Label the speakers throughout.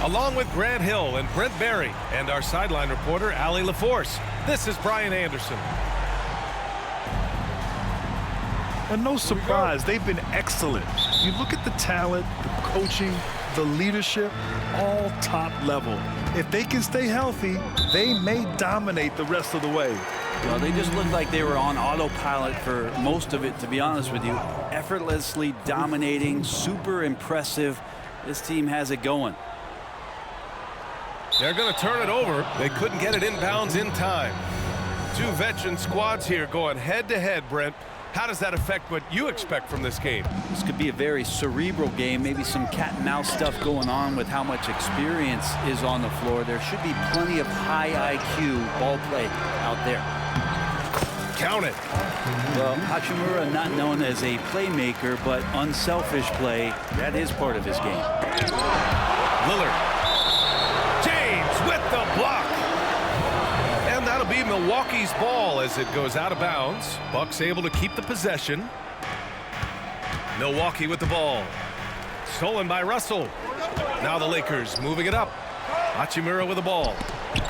Speaker 1: Along with Grant Hill and Brent Barry and our sideline reporter, Allie LaForce, this is Brian Anderson.
Speaker 2: And no surprise, they've been excellent. You look at the talent, the coaching, the leadership, all top level. If they can stay healthy, they may dominate the rest of the way.
Speaker 3: Well, they just looked like they were on autopilot for most of it, to be honest with you. Effortlessly dominating, super impressive. This team has it going.
Speaker 1: They're going to turn it over. They couldn't get it inbounds in time. Two veteran squads here going head-to-head, Brent. How does that affect what you expect from this game?
Speaker 3: This could be a very cerebral game, maybe some cat-and-mouse stuff going on with how much experience is on the floor. There should be plenty of high IQ ball play out there.
Speaker 1: Count it.
Speaker 3: Well, Hachimura, not known as a playmaker, but unselfish play, that is part of his game.
Speaker 1: Lillard. James with the block. And that'll be Milwaukee's ball as it goes out of bounds. Bucks able to keep the possession. Milwaukee with the ball. Stolen by Russell. Now the Lakers moving it up. Hachimura with the ball.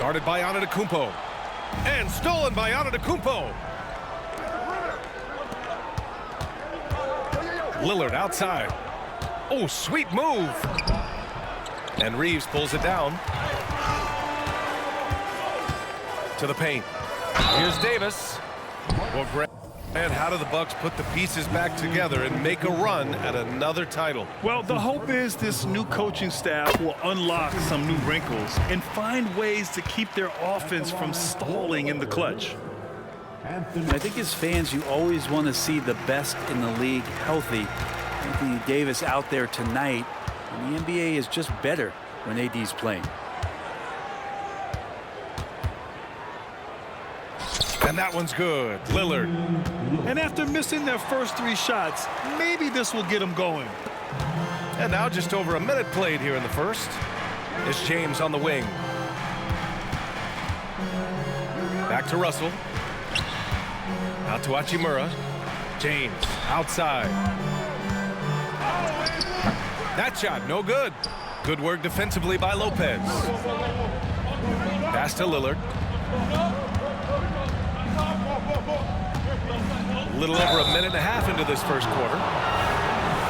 Speaker 1: Guarded by Antetokounmpo. And stolen by Antetokounmpo. Lillard outside. Oh, sweet move. And Reeves pulls it down. To the paint. Here's Davis. And how do the Bucks put the pieces back together and make a run at another title?
Speaker 2: Well, the hope is this new coaching staff will unlock some new wrinkles and find ways to keep their offense from stalling in the clutch.
Speaker 3: I think as fans, you always want to see the best in the league healthy. Anthony Davis out there tonight, and the NBA is just better when AD's playing.
Speaker 1: And that one's good. Lillard.
Speaker 2: And after missing their first three shots, maybe this will get them going.
Speaker 1: And now just over a minute played here in the first. It's James on the wing. Back to Russell. Out to Hachimura. James outside. That shot no good. Good work defensively by Lopez. Pass to Lillard. A little over a minute and a half into this first quarter.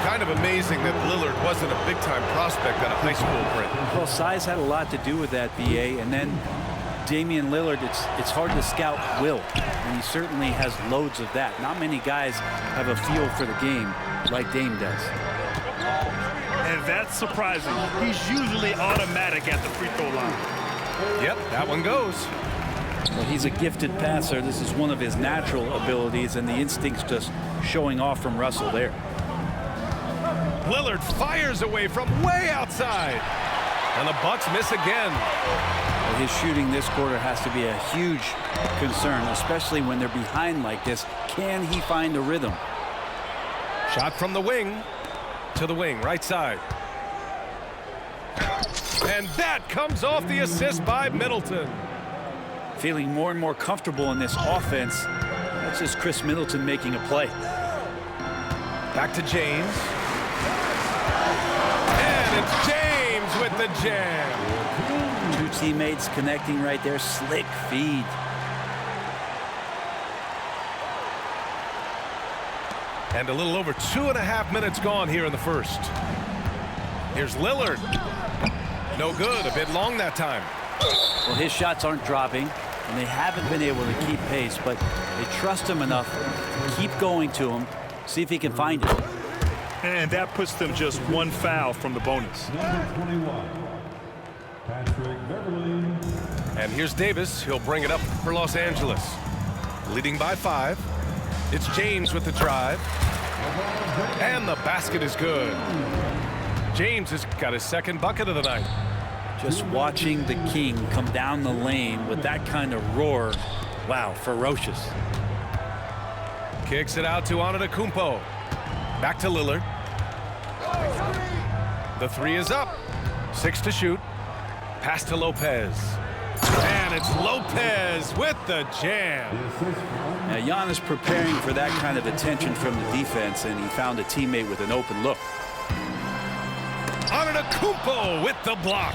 Speaker 1: Kind of amazing that Lillard wasn't a big-time prospect out of high school, Brent.
Speaker 3: Well, size had a lot to do with that, BA, and then Damian Lillard, it's hard to scout will, and he certainly has loads of that. Not many guys have a feel for the game like Dame does.
Speaker 2: And that's surprising. He's usually automatic at the free throw line.
Speaker 1: Yep, that one goes.
Speaker 3: Well, he's a gifted passer. This is one of his natural abilities, and the instinct's just showing off from Russell there.
Speaker 1: Lillard fires away from way outside. And the Bucks miss again.
Speaker 3: Well, his shooting this quarter has to be a huge concern, especially when they're behind like this. Can he find a rhythm?
Speaker 1: Shot from the wing to the wing, right side. And that comes off the assist by Middleton.
Speaker 3: Feeling more and more comfortable in this offense. That's just Chris Middleton making a play.
Speaker 1: Back to James. And it's James with the jam.
Speaker 3: Two teammates connecting right there. Slick feed.
Speaker 1: And a little over 2.5 minutes gone here in the first. Here's Lillard. No good. A bit long that time.
Speaker 3: Well, his shots aren't dropping, and they haven't been able to keep pace, but they trust him enough to keep going to him, see if he can find it.
Speaker 2: And that puts them just one foul from the bonus.
Speaker 4: Number 21, Patrick Beverly.
Speaker 1: And here's Davis. He'll bring it up for Los Angeles. Leading by 5. It's James with the drive. And the basket is good. James has got his second bucket of the night.
Speaker 3: Just watching the King come down the lane with that kind of roar. Wow, ferocious.
Speaker 1: Kicks it out to Antetokounmpo. Back to Lillard. The three is up. 6 to shoot. Pass to Lopez. And it's Lopez with the jam.
Speaker 3: Now, Giannis preparing for that kind of attention from the defense, and he found a teammate with an open look.
Speaker 1: Antetokounmpo with the block.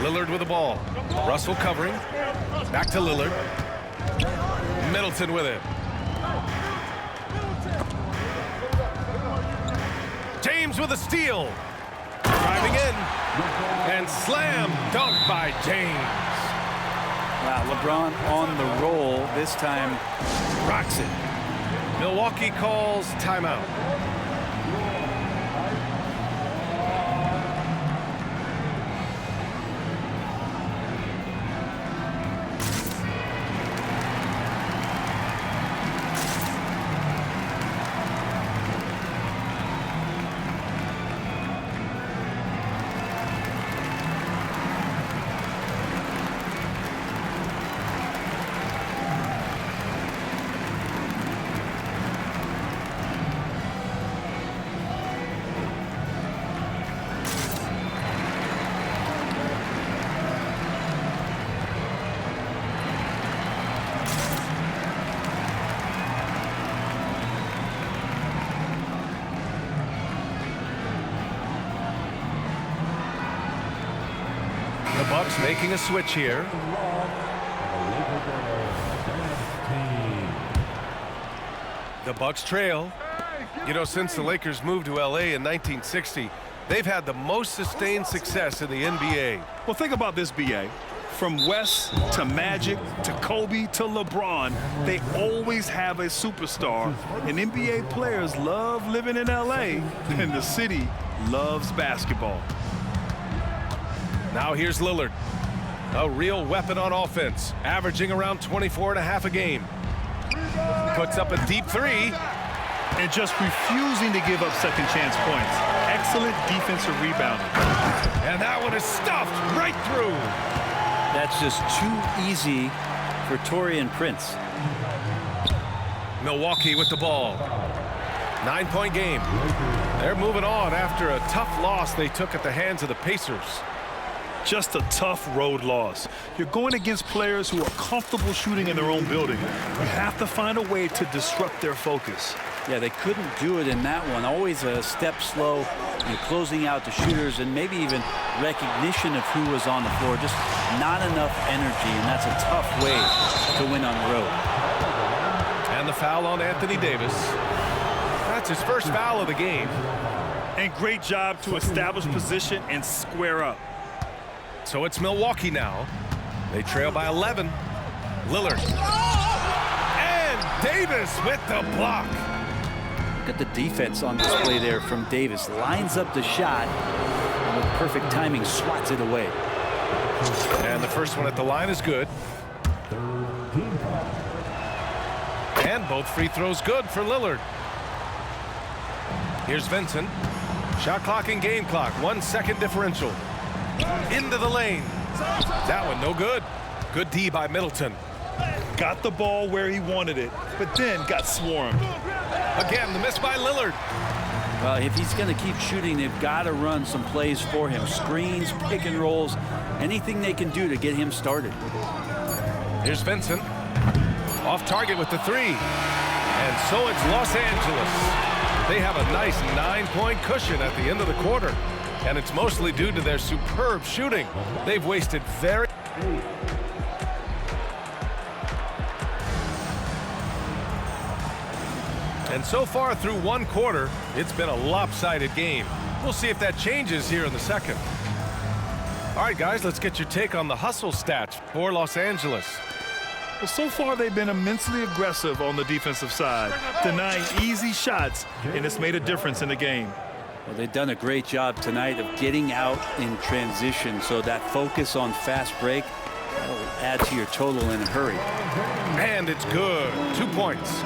Speaker 1: Lillard with the ball. Russell covering. Back to Lillard. Middleton with it. James with a steal. Driving in. And slam dunk by James.
Speaker 3: Wow, LeBron on the roll. This time rocks it.
Speaker 1: Milwaukee calls timeout. The Bucks making a switch here. The Bucks trail. You know, since the Lakers moved to LA in 1960, they've had the most sustained success in the NBA.
Speaker 2: Well, think about this, B.A. From West to Magic to Kobe to LeBron, they always have a superstar. And NBA players love living in LA, and the city loves basketball.
Speaker 1: Now here's Lillard. A real weapon on offense, averaging around 24.5 a game. Puts up a deep three.
Speaker 2: And just refusing to give up second chance points. Excellent defensive rebounding.
Speaker 1: And that one is stuffed right through.
Speaker 3: That's just too easy for Taurean Prince.
Speaker 1: Milwaukee with the ball. 9-point game. They're moving on after a tough loss they took at the hands of the Pacers.
Speaker 2: Just a tough road loss. You're going against players who are comfortable shooting in their own building. You have to find a way to disrupt their focus.
Speaker 3: Yeah, they couldn't do it in that one. Always a step slow, closing out the shooters, and maybe even recognition of who was on the floor. Just not enough energy, and that's a tough way to win on the road.
Speaker 1: And the foul on Anthony Davis. That's his first foul of the game.
Speaker 2: And great job to establish position and square up.
Speaker 1: So it's Milwaukee now. They trail by 11. Lillard. And Davis with the block.
Speaker 3: Look at the defense on display there from Davis. Lines up the shot, and with perfect timing, swats it away.
Speaker 1: And the first one at the line is good. And both free throws good for Lillard. Here's Vincent. Shot clock and game clock. 1 second differential. Into the lane. That one no good. Good D by Middleton.
Speaker 2: Got the ball where he wanted it, but then got swarmed.
Speaker 1: Again, the miss by Lillard.
Speaker 3: Well, if he's going to keep shooting, they've got to run some plays for him. Screens, pick and rolls, anything they can do to get him started.
Speaker 1: Here's Vincent. Off target with the three. And so it's Los Angeles. They have a nice 9-point cushion at the end of the quarter. And it's mostly due to their superb shooting. They've wasted very... And so far through one quarter, it's been a lopsided game. We'll see if that changes here in the second. All right, guys, let's get your take on the hustle stats for Los Angeles.
Speaker 2: Well, so far they've been immensely aggressive on the defensive side, denying easy shots, and it's made a difference in the game.
Speaker 3: Well, they've done a great job tonight of getting out in transition, so that focus on fast break will add to your total in a hurry.
Speaker 1: And it's good. 2 points.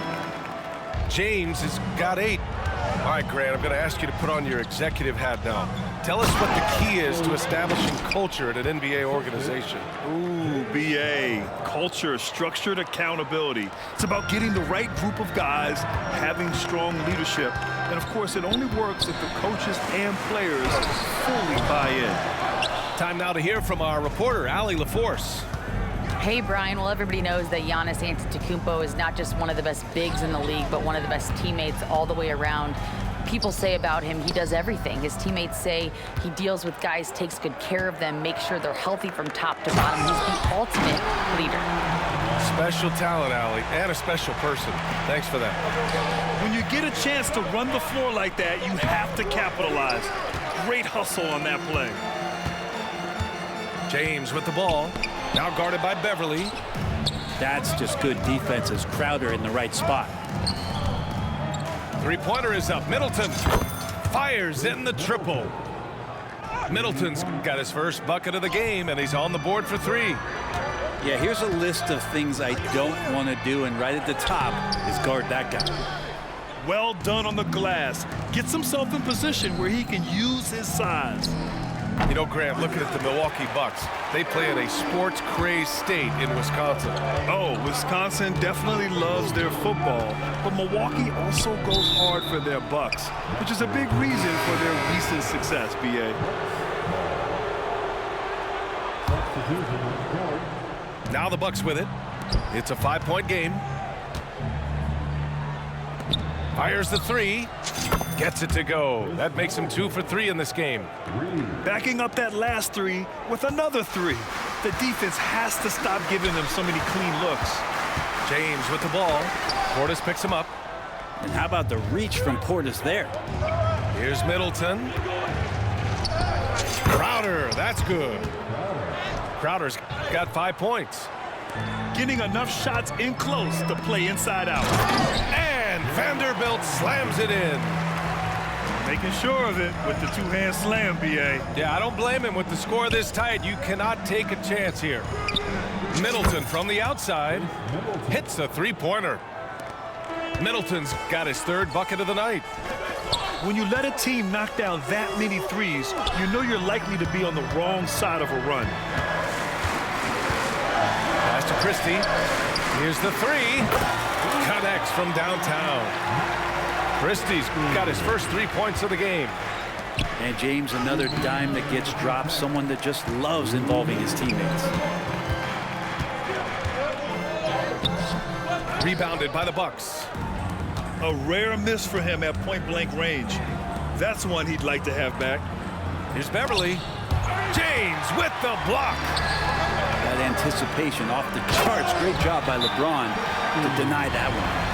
Speaker 1: James has got 8. All right, Grant, I'm going to ask you to put on your executive hat now. Tell us what the key is to establishing culture at an NBA organization.
Speaker 2: Ooh, BA. Culture, structured accountability. It's about getting the right group of guys, having strong leadership. And, of course, it only works if the coaches and players fully buy in.
Speaker 1: Time now to hear from our reporter, Allie LaForce.
Speaker 5: Hey, Brian. Well, everybody knows that Giannis Antetokounmpo is not just one of the best bigs in the league, but one of the best teammates all the way around. people say about him, he does everything. His teammates say he deals with guys, takes good care of them, makes sure they're healthy from top to bottom. He's the ultimate leader.
Speaker 1: Special talent, Allie, and a special person. Thanks for that.
Speaker 2: When you get a chance to run the floor like that, you have to capitalize. Great hustle on that play.
Speaker 1: James with the ball. Now guarded by Beverly.
Speaker 3: That's just good defense as Crowder in the right spot.
Speaker 1: Three-pointer is up. Middleton fires in the triple. Middleton's got his first bucket of the game, and he's on the board for three.
Speaker 3: Yeah, here's a list of things I don't want to do, and right at the top is guard that guy.
Speaker 2: Well done on the glass. Gets himself in position where he can use his size.
Speaker 1: You know, Grant, looking at the Milwaukee Bucks, they play in a sports-crazed state in Wisconsin.
Speaker 2: Oh, Wisconsin definitely loves their football, but Milwaukee also goes hard for their Bucks, which is a big reason for their recent success, B.A.
Speaker 1: Now the Bucks with it. It's a 5-point game. Fires the three. Gets it to go. That makes him 2 for 3 in this game.
Speaker 2: Backing up that last three with another three. The defense has to stop giving them so many clean looks.
Speaker 1: James with the ball. Portis picks him up.
Speaker 3: And how about the reach from Portis there?
Speaker 1: Here's Middleton. Crowder, that's good. Crowder's got 5 points.
Speaker 2: Getting enough shots in close to play inside out.
Speaker 1: And Vanderbilt slams it in.
Speaker 2: Making sure of it with the two-hand slam, B.A.
Speaker 1: Yeah, I don't blame him. With the score this tight, you cannot take a chance here. Middleton from the outside hits a three-pointer. Middleton's got his third bucket of the night.
Speaker 2: When you let a team knock down that many threes, you know you're likely to be on the wrong side of a run.
Speaker 1: Pass to Christie. Here's the three. Connects from downtown. Christie's got his first 3 points of the game.
Speaker 3: And James, another dime that gets dropped, someone that just loves involving his teammates.
Speaker 1: Rebounded by the Bucks.
Speaker 2: A rare miss for him at point-blank range. That's one he'd like to have back.
Speaker 1: Here's Beverly. James with the block.
Speaker 3: That anticipation off the charts. Great job by LeBron to deny that one.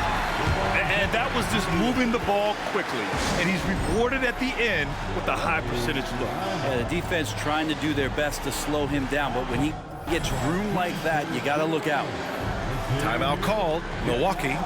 Speaker 2: And that was just moving the ball quickly. And he's rewarded at the end with a high percentage look.
Speaker 3: Yeah, the defense trying to do their best to slow him down, but when he gets room like that, you got to look out.
Speaker 1: Timeout called. Milwaukee.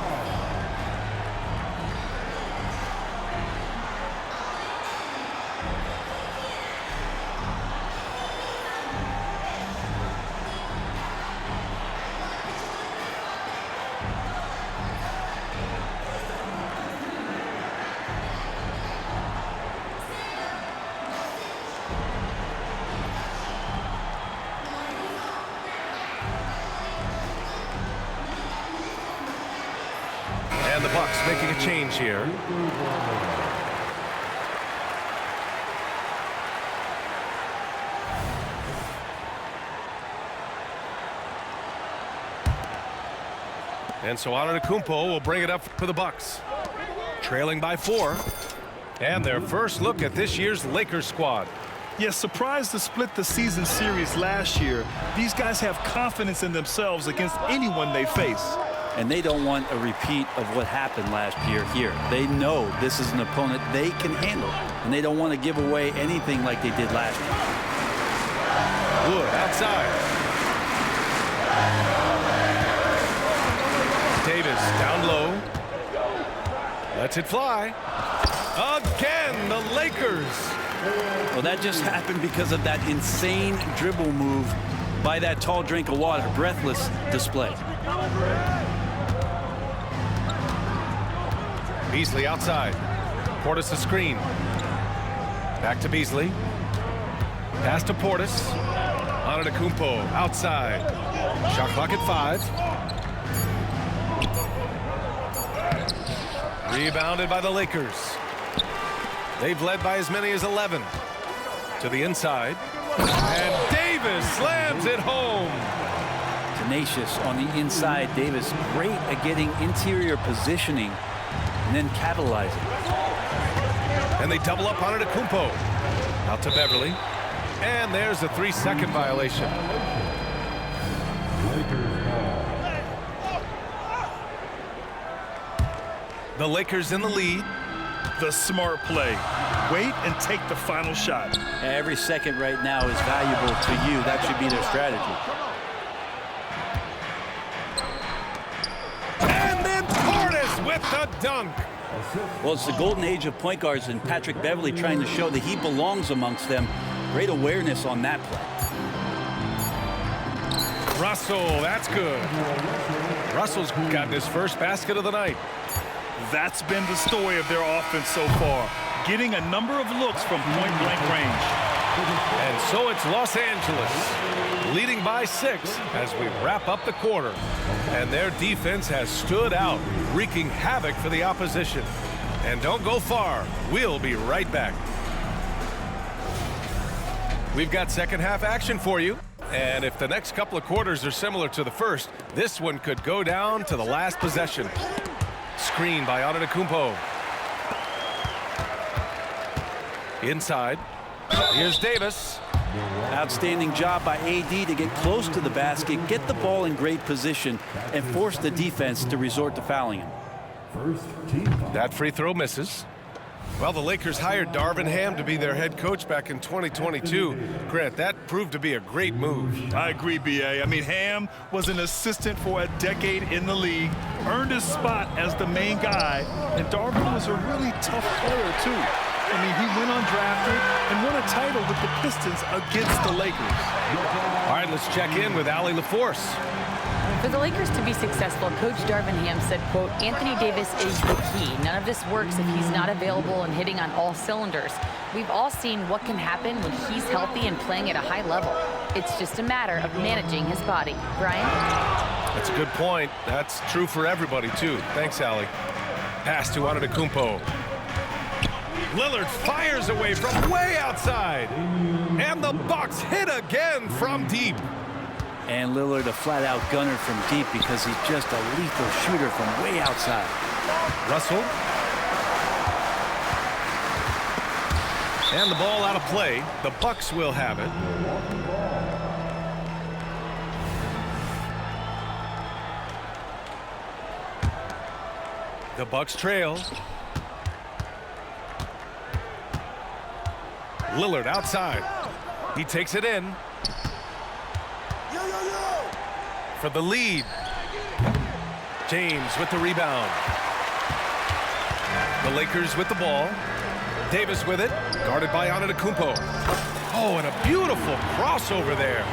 Speaker 1: And the Bucks making a change here. And so Antetokounmpo will bring it up for the Bucks. Trailing by 4. And their first look at this year's Lakers squad.
Speaker 2: Yes, surprised to split the season series last year. These guys have confidence in themselves against anyone they face.
Speaker 3: And they don't want a repeat of what happened last year here. They know this is an opponent they can handle, and they don't want to give away anything like they did last year.
Speaker 1: Wood outside. Davis down low. Lets it fly. Again, the Lakers.
Speaker 3: Well, that just happened because of that insane dribble move by that tall drink of water. Breathless display.
Speaker 1: Beasley outside. Portis a screen. Back to Beasley. Pass to Portis. Antetokounmpo outside. Shot clock at 5. Rebounded by the Lakers. They've led by as many as 11. To the inside. And Davis slams it home.
Speaker 3: Tenacious on the inside. Davis great at getting interior positioning and then capitalizing.
Speaker 1: And they double up on Antetokounmpo. Out to Beverly. And there's a 3-second violation. The Lakers in the lead.
Speaker 2: The smart play. Wait and take the final shot.
Speaker 3: Every second right now is valuable to you. That should be their strategy.
Speaker 1: And then Portis with the dunk.
Speaker 3: Well, it's the golden age of point guards, and Patrick Beverly trying to show that he belongs amongst them. Great awareness on that play.
Speaker 1: Russell, that's good. Russell's gotten his first basket of the night.
Speaker 2: That's been the story of their offense so far. Getting a number of looks from point-blank range.
Speaker 1: And so it's Los Angeles leading by 6 as we wrap up the quarter. And their defense has stood out, wreaking havoc for the opposition. And don't go far. We'll be right back. We've got second half action for you. And if the next couple of quarters are similar to the first, this one could go down to the last possession. Screen by Antetokounmpo. Inside. Here's Davis.
Speaker 3: Outstanding job by AD to get close to the basket, get the ball in great position, and force the defense to resort to fouling him.
Speaker 1: That free throw misses. Well, the Lakers hired Darvin Ham to be their head coach back in 2022. Grant, that proved to be a great move.
Speaker 2: I agree, B.A. I mean, Ham was an assistant for a decade in the league, earned his spot as the main guy, and Darvin was a really tough player, too. I mean, he went undrafted and won a title with the Pistons against the Lakers.
Speaker 1: All right, let's check in with Allie LaForce.
Speaker 5: For the Lakers to be successful, Coach Darvin Ham said, quote, Anthony Davis is the key. None of this works if he's not available and hitting on all cylinders. We've all seen what can happen when he's healthy and playing at a high level. It's just a matter of managing his body. Brian?
Speaker 1: That's a good point. That's true for everybody, too. Thanks, Allie. Pass to Antetokounmpo. Lillard fires away from way outside. And the Bucks hit again from deep.
Speaker 3: And Lillard a flat-out gunner from deep because he's just a lethal shooter from way outside.
Speaker 1: Russell. And the ball out of play. The Bucks will have it. The Bucks trail. Lillard outside. He takes it in. For the lead. James with the rebound. The Lakers with the ball. Davis with it. Guarded by Antetokounmpo. Oh, and a beautiful crossover there.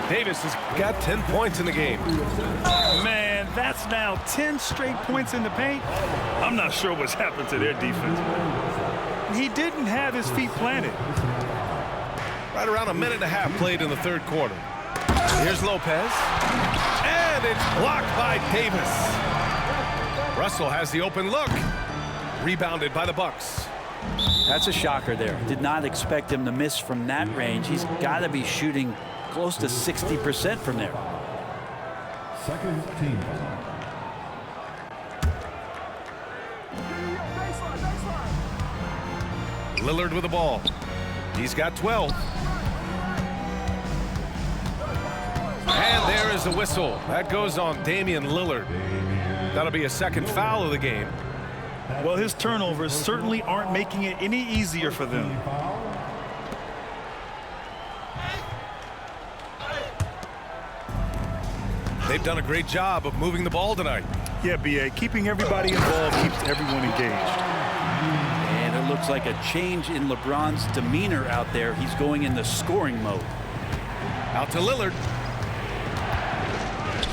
Speaker 1: Davis has got 10 points in the game.
Speaker 2: Man, that's now 10 straight points in the paint. I'm not sure what's happened to their defense. He didn't have his feet planted.
Speaker 1: Right around a minute and a half played in the third quarter. Here's Lopez. And it's blocked by Davis. Russell has the open look. Rebounded by the Bucks.
Speaker 3: That's a shocker there. Did not expect him to miss from that range. He's got to be shooting close to 60% from there.
Speaker 4: Second team.
Speaker 1: Lillard with the ball. He's got 12. And there is the whistle. That goes on Damian Lillard. That'll be a second foul of the game.
Speaker 2: Well, his turnovers certainly aren't making it any easier for them.
Speaker 1: They've done a great job of moving the ball tonight.
Speaker 2: Yeah, B.A., keeping everybody involved keeps everyone engaged.
Speaker 3: And it looks like a change in LeBron's demeanor out there. He's going in the scoring mode.
Speaker 1: Out to Lillard.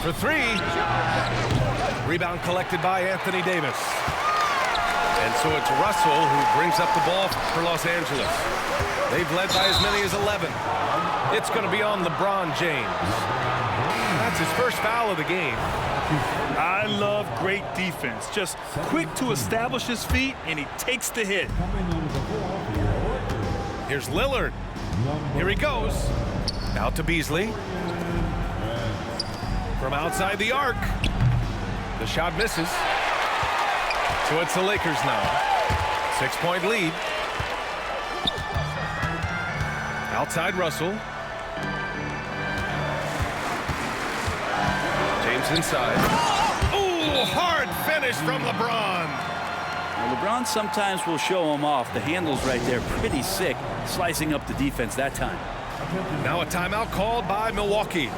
Speaker 1: For three. Rebound collected by Anthony Davis. And so it's Russell who brings up the ball for Los Angeles. They've led by as many as 11. It's going to be on LeBron James. That's his first foul of the game.
Speaker 2: I love great defense. Just quick to establish his feet, and he takes the hit.
Speaker 1: Here's Lillard. Here he goes. Out to Beasley. From outside the arc. The shot misses. So it's the Lakers now. 6-point lead. Outside Russell. James inside. Ooh, hard finish from LeBron.
Speaker 3: Well, LeBron sometimes will show him off. The handle's right there, pretty sick, slicing up the defense that time.
Speaker 1: Now a timeout called by Milwaukee.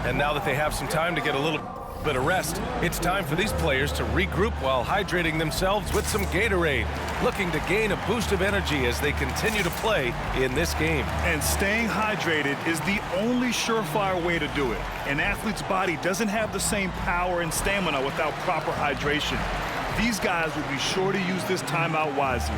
Speaker 1: And now that they have some time to get a little bit of rest, it's time for these players to regroup while hydrating themselves with some Gatorade, looking to gain a boost of energy as they continue to play in this game.
Speaker 2: And staying hydrated is the only surefire way to do it. An athlete's body doesn't have the same power and stamina without proper hydration. These guys will be sure to use this timeout wisely.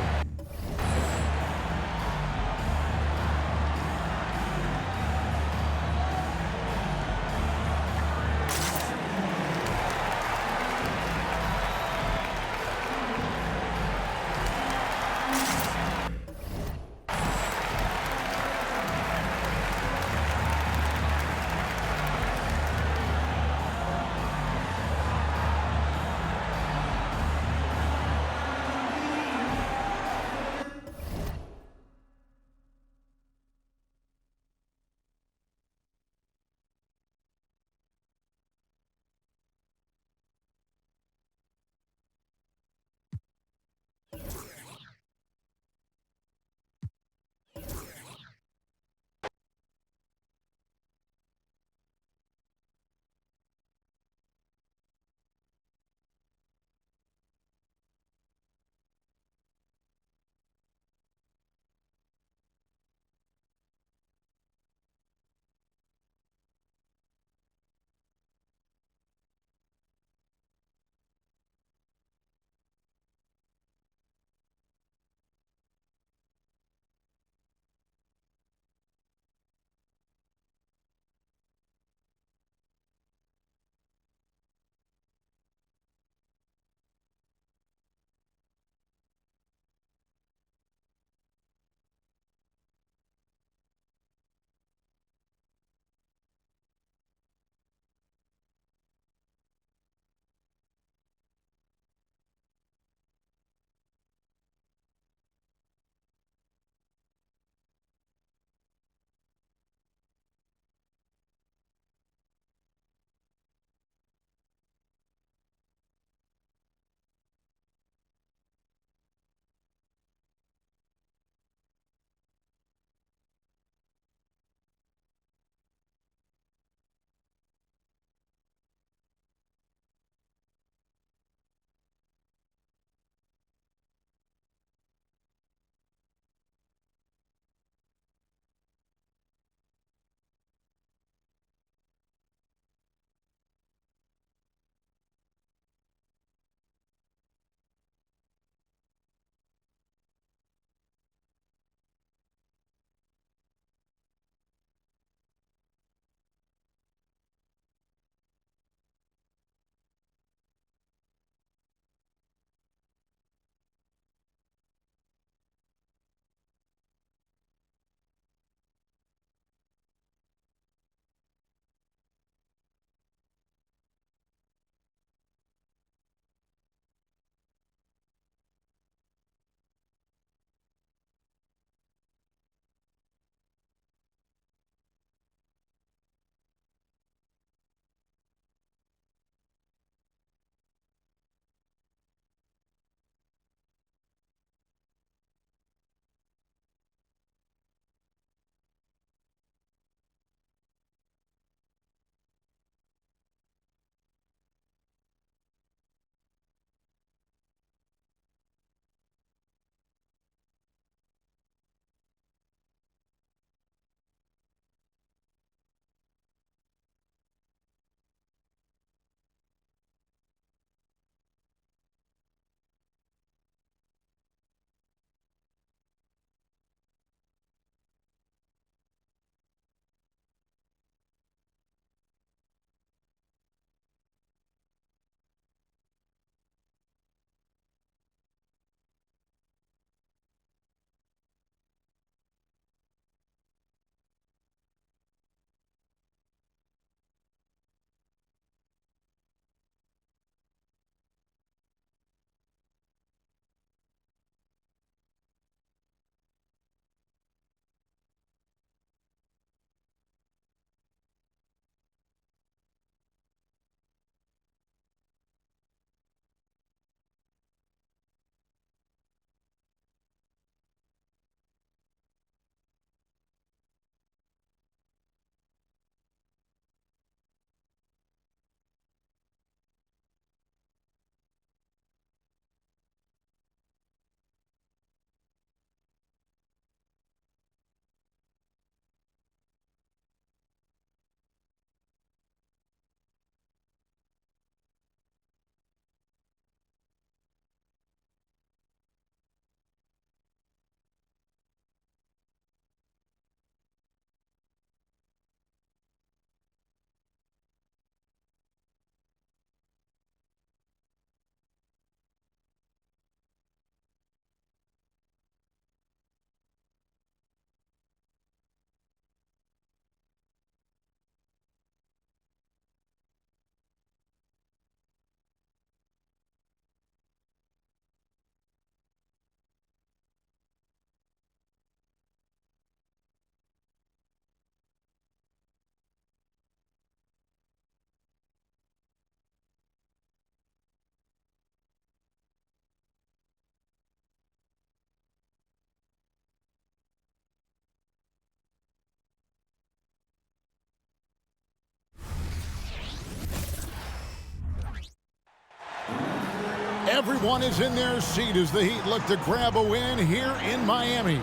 Speaker 6: Everyone is in their seat as the Heat look to grab a win here in Miami.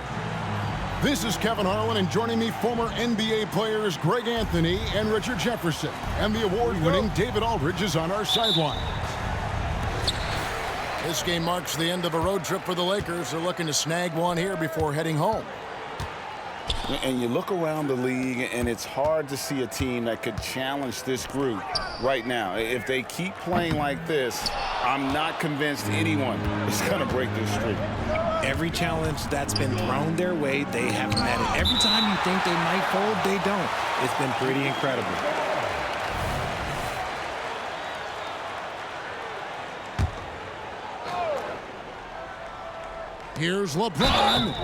Speaker 6: This is Kevin Harlan, and joining me, former NBA players Greg Anthony and Richard Jefferson. And the award-winning David Aldridge is on our sideline. This game marks the end of a road trip for the Lakers. They're looking to snag one here before heading home.
Speaker 7: And you look around the league, and it's hard to see a team that could challenge this group right now. If they keep playing like this, I'm not convinced anyone is going to break this streak.
Speaker 8: Every challenge that's been thrown their way, they have met it. Every time you think they might fold, they don't. It's been pretty incredible.
Speaker 6: Here's LeBron.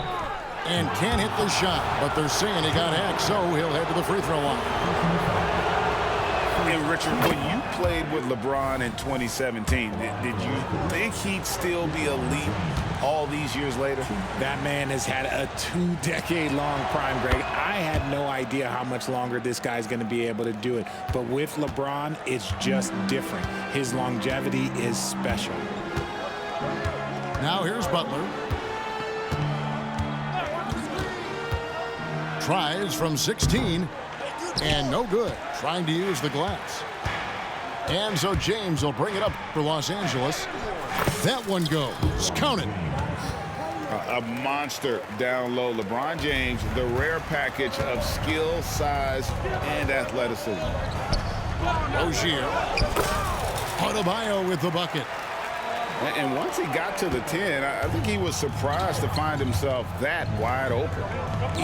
Speaker 6: And can't hit the shot, but they're saying he got hacked, so he'll head to the free throw line.
Speaker 7: And Richard, when you played with LeBron in 2017, did you think he'd still be elite all these years later?
Speaker 8: That man has had a 2-decade-long prime, Greg. I had no idea how much longer this guy's going to be able to do it. But with LeBron, it's just different. His longevity is special.
Speaker 6: Now here's Butler. Tries from 16, and no good. Trying to use the glass. And so James will bring it up for Los Angeles. That one goes. Count it.
Speaker 7: A monster down low. LeBron James, the rare package of skill, size, and athleticism.
Speaker 6: Rozier. Adebayo with the bucket.
Speaker 7: And once he got to the 10, I think he was surprised to find himself that wide open.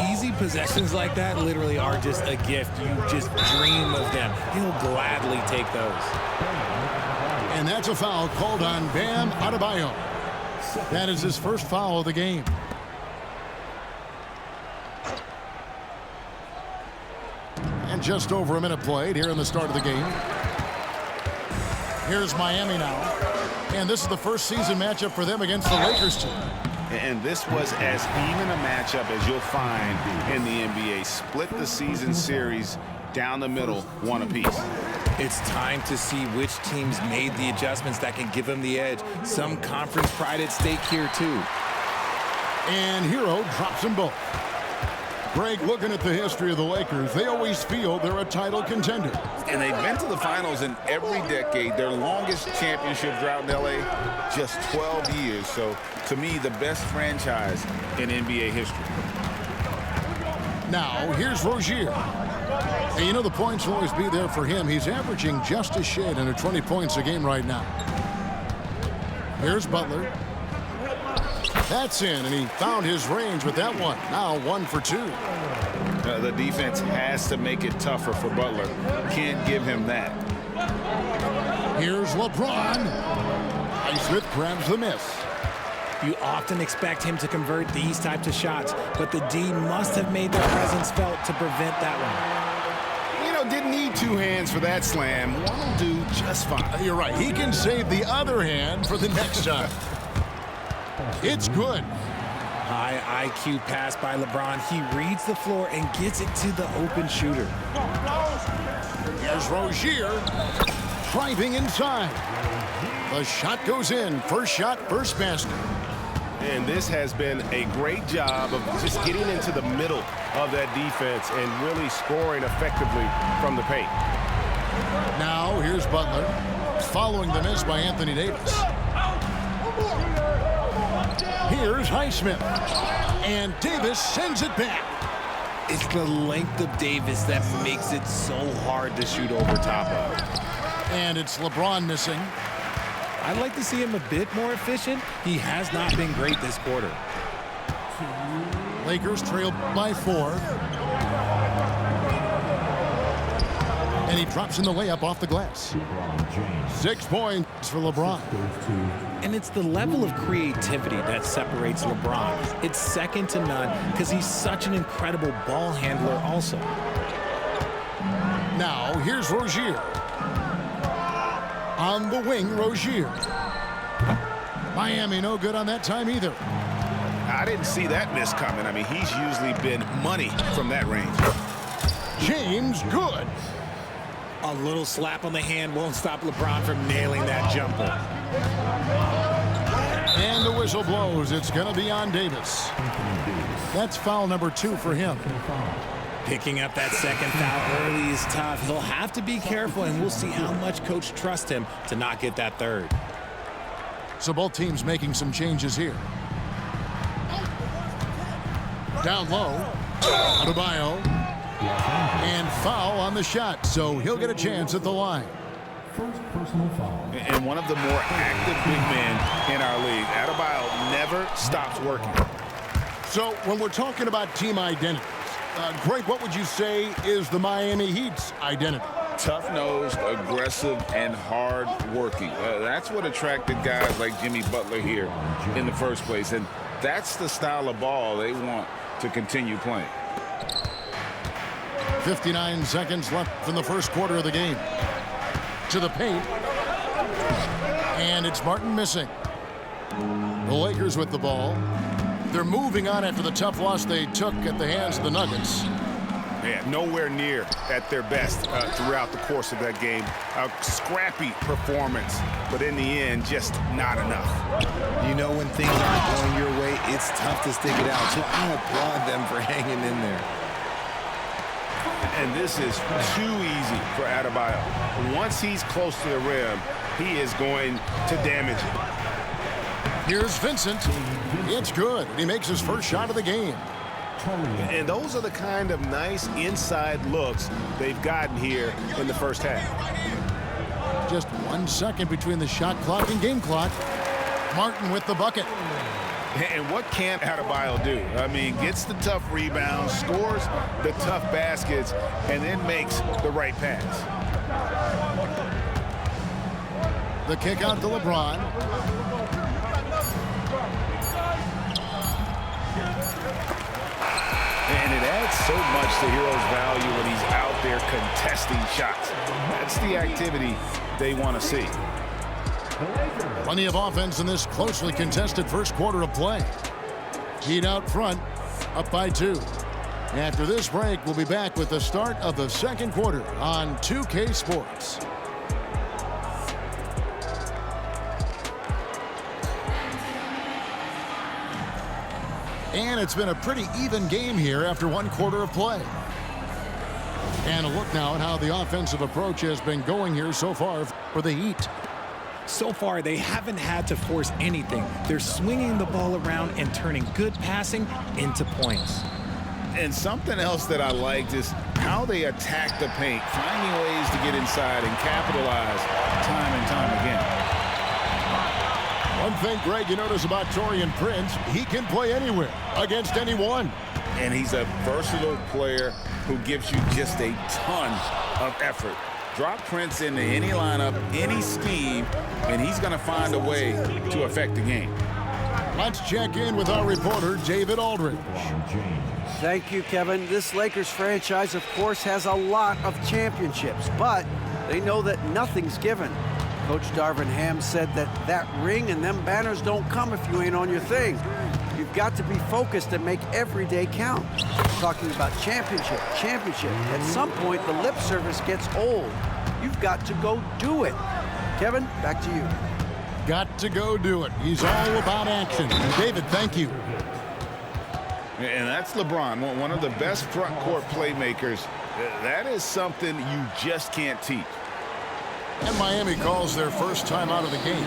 Speaker 8: Easy possessions like that literally are just a gift. You just dream of them. He'll gladly take those.
Speaker 6: And that's a foul called on Bam Adebayo. That is his first foul of the game. And just over a minute played here in the start of the game. Here's Miami now. And this is the first season matchup for them against the Lakers team.
Speaker 7: And this was as even a matchup as you'll find in the NBA. Split the season series down the middle, one apiece.
Speaker 8: It's time to see which teams made the adjustments that can give them the edge. Some conference pride at stake here, too.
Speaker 6: And Hero drops them both. Greg, looking at the history of the Lakers, they always feel they're a title contender.
Speaker 7: And they've been to the finals in every decade. Their longest championship drought in LA, just 12 years. So, to me, the best franchise in NBA history.
Speaker 6: Now, here's Rozier. And you know the points will always be there for him. He's averaging just a shade under 20 points a game right now. Here's Butler. That's in, and he found his range with that one. Now 1 for 2.
Speaker 7: The defense has to make it tougher for Butler. Can't give him that.
Speaker 6: Here's LeBron. Highsmith grabs the miss.
Speaker 8: You often expect him to convert these types of shots, but the D must have made their presence felt to prevent that one.
Speaker 7: You know, didn't need 2 hands for that slam. One will do just fine.
Speaker 6: You're right. He can save the other hand for the next time. It's good.
Speaker 8: High IQ pass by LeBron. He reads the floor and gets it to the open shooter.
Speaker 6: Here's Rozier driving inside. The shot goes in. First shot, first basket.
Speaker 1: And this has been a great job of just getting into the middle of that defense and really scoring effectively from the paint.
Speaker 6: Now here's Butler following the miss by Anthony Davis. Here's Highsmith. And Davis sends it back.
Speaker 8: It's the length of Davis that makes it so hard to shoot over top of.
Speaker 6: And it's LeBron missing.
Speaker 8: I'd like to see him a bit more efficient. He has not been great this quarter.
Speaker 6: Lakers trail by 4. And he drops in the layup off the glass. 6 points for LeBron.
Speaker 8: And it's the level of creativity that separates LeBron. It's second to none because he's such an incredible ball handler also.
Speaker 6: Now here's Rozier. On the wing, Rozier. Miami no good on that time either.
Speaker 7: I didn't see that miss coming. I mean, he's usually been money from that range.
Speaker 6: James, good.
Speaker 8: A little slap on the hand won't stop LeBron from nailing that jumper.
Speaker 6: And the whistle blows. It's going to be on Davis. That's foul number 2 for him.
Speaker 8: Picking up that second foul early is tough. He'll have to be careful, and we'll see how much coach trusts him to not get that third.
Speaker 6: So both teams making some changes here. Down low, Adebayo, and foul on the shot, so he'll get a chance at the line.
Speaker 4: First personal foul.
Speaker 7: And one of the more active big men in our league. Adebayo never stops working.
Speaker 6: So when we're talking about team identities, Greg, what would you say is the Miami Heat's identity?
Speaker 7: Tough-nosed, aggressive, and hard-working. That's what attracted guys like Jimmy Butler here in the first place, and that's the style of ball they want to continue playing.
Speaker 6: 59 seconds left in the first quarter of the game. To the paint. And it's Martin missing. The Lakers with the ball. They're moving on after the tough loss they took at the hands of the Nuggets.
Speaker 7: Yeah, nowhere near at their best throughout the course of that game. A scrappy performance, but in the end, just not enough.
Speaker 9: You know, when things aren't going your way, it's tough to stick it out. So I applaud them for hanging in there.
Speaker 7: And this is too easy for Adebayo. Once he's close to the rim, he is going to damage it.
Speaker 6: Here's Vincent. It's good. He makes his first shot of the game.
Speaker 7: And those are the kind of nice inside looks they've gotten here in the first half.
Speaker 6: Just 1 second between the shot clock and game clock. Martin with the bucket.
Speaker 7: And what can Adebayo do? I mean, gets the tough rebounds, scores the tough baskets, and then makes the right pass.
Speaker 6: The kick out to LeBron.
Speaker 7: And it adds so much to Hero's value when he's out there contesting shots. That's the activity they want to see.
Speaker 6: Plenty of offense in this closely contested first quarter of play. Heat out front, up by 2. After this break, we'll be back with the start of the second quarter on 2K Sports. And it's been a pretty even game here after 1 quarter of play. And a look now at how the offensive approach has been going here so far for the Heat.
Speaker 8: So far, they haven't had to force anything. They're swinging the ball around and turning good passing into points.
Speaker 7: And something else that I liked is how they attack the paint, finding ways to get inside and capitalize time and time again.
Speaker 6: One thing, Greg, you notice about Taurean Prince, he can play anywhere, against anyone.
Speaker 7: And he's a versatile player who gives you just a ton of effort. Drop Prince into any lineup, any scheme, and he's going to find a way to affect the game.
Speaker 6: Let's check in with our reporter, David Aldridge.
Speaker 10: Thank you, Kevin. This Lakers franchise, of course, has a lot of championships, but they know that nothing's given. Coach Darvin Ham said that ring and them banners don't come if you ain't on your thing. You've got to be focused and make every day count. Talking about championship. At some point, the lip service gets old. You've got to go do it. Kevin, back to you.
Speaker 6: Got to go do it. He's all about action. David, thank you.
Speaker 7: And that's LeBron, one of the best front court playmakers. That is something you just can't teach.
Speaker 6: And Miami calls their first time out of the game.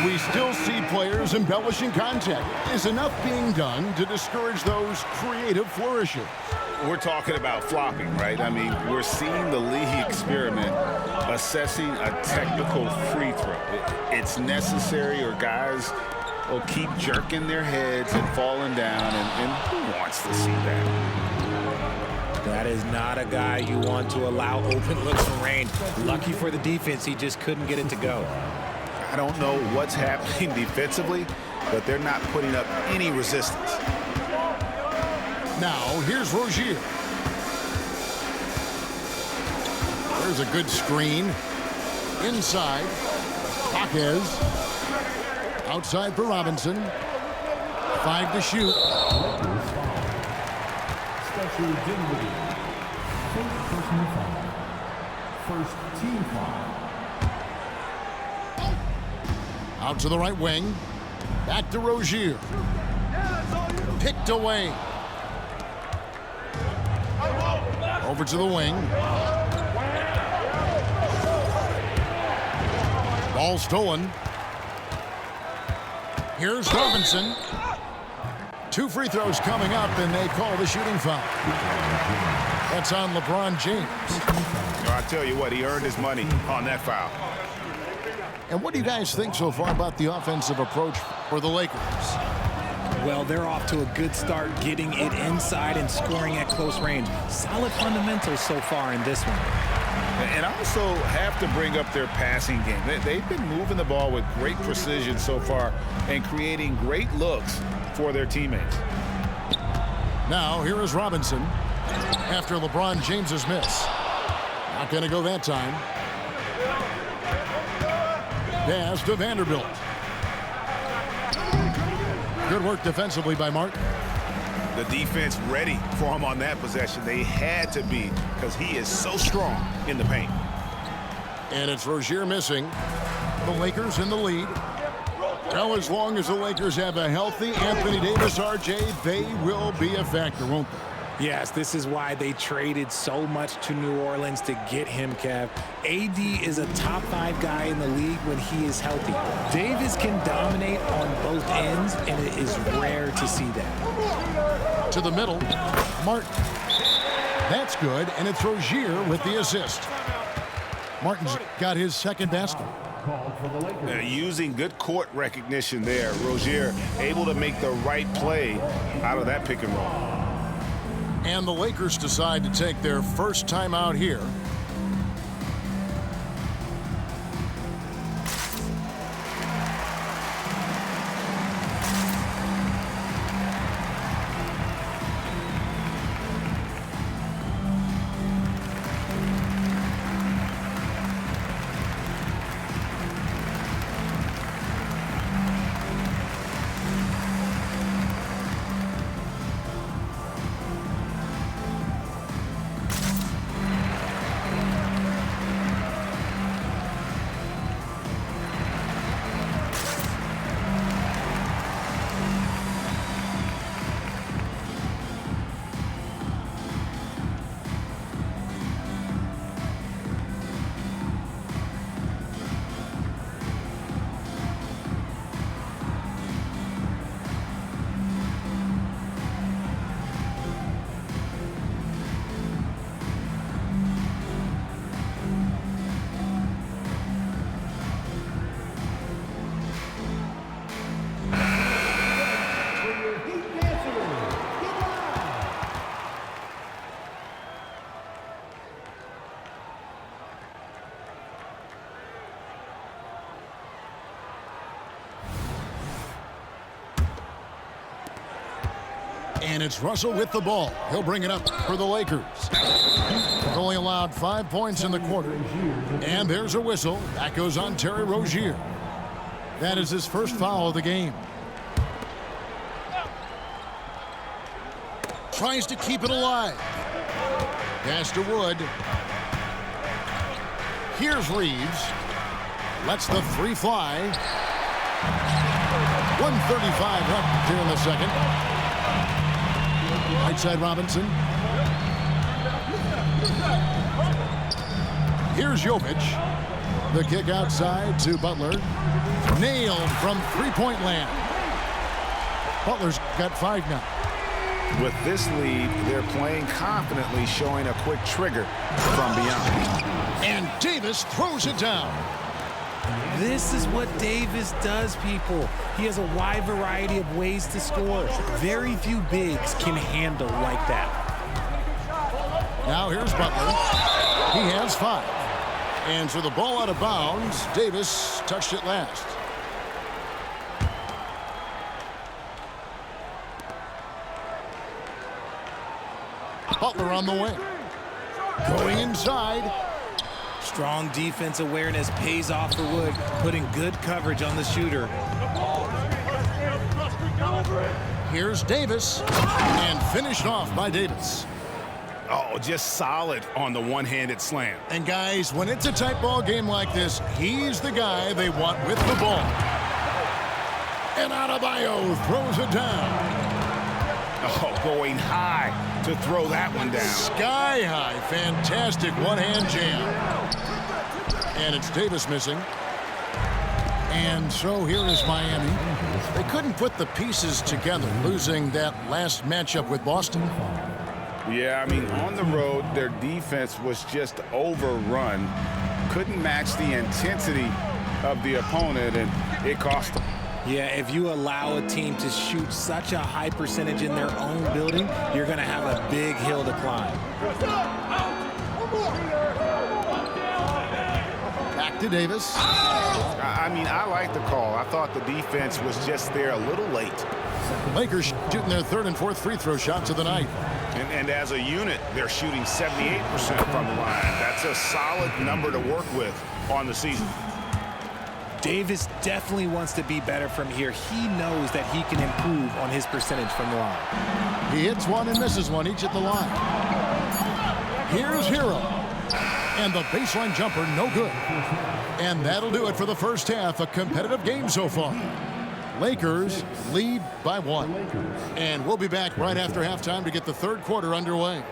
Speaker 6: we still see players embellishing contact. Is enough being done to discourage those creative flourishes?
Speaker 7: We're talking about flopping, right? I mean, we're seeing the league experiment assessing a technical free throw. It's necessary, or guys will keep jerking their heads and falling down, and who wants to see that?
Speaker 8: That is not a guy you want to allow open looks from range. Lucky for the defense, he just couldn't get it to go.
Speaker 7: I don't know what's happening defensively, but they're not putting up any resistance.
Speaker 6: Now, here's Rozier. There's a good screen. Inside, Jaquez. Outside for Robinson. 5 to shoot.
Speaker 4: Special Dinwiddie. First personal foul. First team foul.
Speaker 6: Out to the right wing. Back to Rozier. Picked away. Over to the wing. Ball stolen. Here's Robinson. 2 free throws coming up, and they call the shooting foul. That's on LeBron James.
Speaker 7: I tell you what, he earned his money on that foul.
Speaker 6: And what do you guys think so far about the offensive approach for the Lakers?
Speaker 8: Well, they're off to a good start getting it inside and scoring at close range. Solid fundamentals so far in this one.
Speaker 7: And I also have to bring up their passing game. They've been moving the ball with great precision so far and creating great looks for their teammates.
Speaker 6: Now, here is Robinson after LeBron James's miss. Not going to go that time. Pass to Vanderbilt. Good work defensively by Martin.
Speaker 7: The defense ready for him on that possession. They had to be, because he is so strong in the paint.
Speaker 6: And it's Rozier missing. The Lakers in the lead. Well, as long as the Lakers have a healthy Anthony Davis, RJ, they will be a factor, won't they?
Speaker 8: Yes, this is why they traded so much to New Orleans to get him, Kev. AD is a top 5 guy in the league when he is healthy. Davis can dominate on both ends, and it is rare to see that.
Speaker 6: To the middle, Martin. That's good, and it's Rozier with the assist. Martin's got his second basket.
Speaker 7: Using good court recognition there. Rozier able to make the right play out of that pick and roll.
Speaker 6: And the Lakers decide to take their first time out here. And it's Russell with the ball. He'll bring it up for the Lakers. They've only allowed 5 points in the quarter. And there's a whistle. That goes on Terry Rozier. That is his first foul of the game. Tries to keep it alive. Pass to Wood. Here's Reeves. Lets the 3 fly. 1:35 left here in the second. Right side Robinson. Here's Jovic. The kick outside to Butler. Nailed from three-point land. Butler's got 5 now.
Speaker 7: With this lead, they're playing confidently, showing a quick trigger from beyond.
Speaker 6: And Davis throws it down.
Speaker 8: This is what Davis does, people. He has a wide variety of ways to score. Very few bigs can handle like that.
Speaker 6: Now here's Butler. He has 5. And so the ball out of bounds. Davis touched it last. Butler on the wing. Going inside.
Speaker 8: Strong defense awareness pays off for Wood, putting good coverage on the shooter.
Speaker 6: Here's Davis. And finished off by Davis.
Speaker 7: Oh, just solid on the one-handed slam.
Speaker 6: And guys, when it's a tight ball game like this, he's the guy they want with the ball. And Adebayo throws it down.
Speaker 7: Oh, going high to throw that one down.
Speaker 6: Sky high. Fantastic one-hand jam. And it's Davis missing. And so here is Miami. They couldn't put the pieces together, losing that last matchup with Boston.
Speaker 7: Yeah, I mean, on the road, their defense was just overrun. Couldn't match the intensity of the opponent, and it cost them.
Speaker 8: Yeah, if you allow a team to shoot such a high percentage in their own building, you're going to have a big hill to climb.
Speaker 6: Back to Davis.
Speaker 7: I mean, I like the call. I thought the defense was just there a little late.
Speaker 6: The Lakers shooting their 3rd and 4th free throw shots of the night.
Speaker 7: And as a unit, they're shooting 78% from the line. That's a solid number to work with on the season.
Speaker 8: Davis definitely wants to be better from here. He knows that he can improve on his percentage from the line.
Speaker 6: He hits one and misses one, each at the line. Here's Hero. And the baseline jumper, no good. And that'll do it for the first half. A competitive game so far. Lakers lead by 1. And we'll be back right after halftime to get the 3rd quarter underway.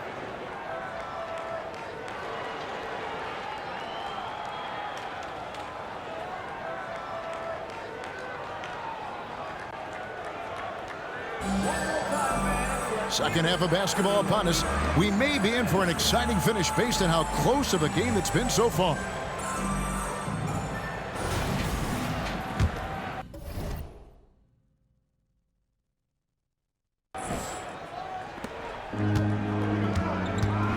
Speaker 6: Second half of basketball upon us. We may be in for an exciting finish based on how close of a game it's been so far.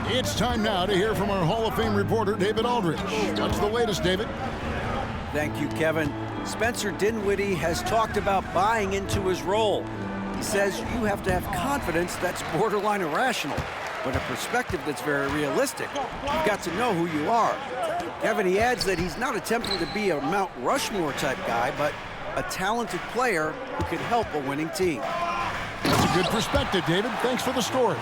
Speaker 6: It's time now to hear from our Hall of Fame reporter, David Aldridge. What's the latest, David?
Speaker 10: Thank you, Kevin. Spencer Dinwiddie has talked about buying into his role. He says you have to have confidence that's borderline irrational, but a perspective that's very realistic. You've got to know who you are. Kevin, he adds that he's not attempting to be a Mount Rushmore type guy, but a talented player who can help a winning team.
Speaker 6: That's a good perspective, David. Thanks for the story.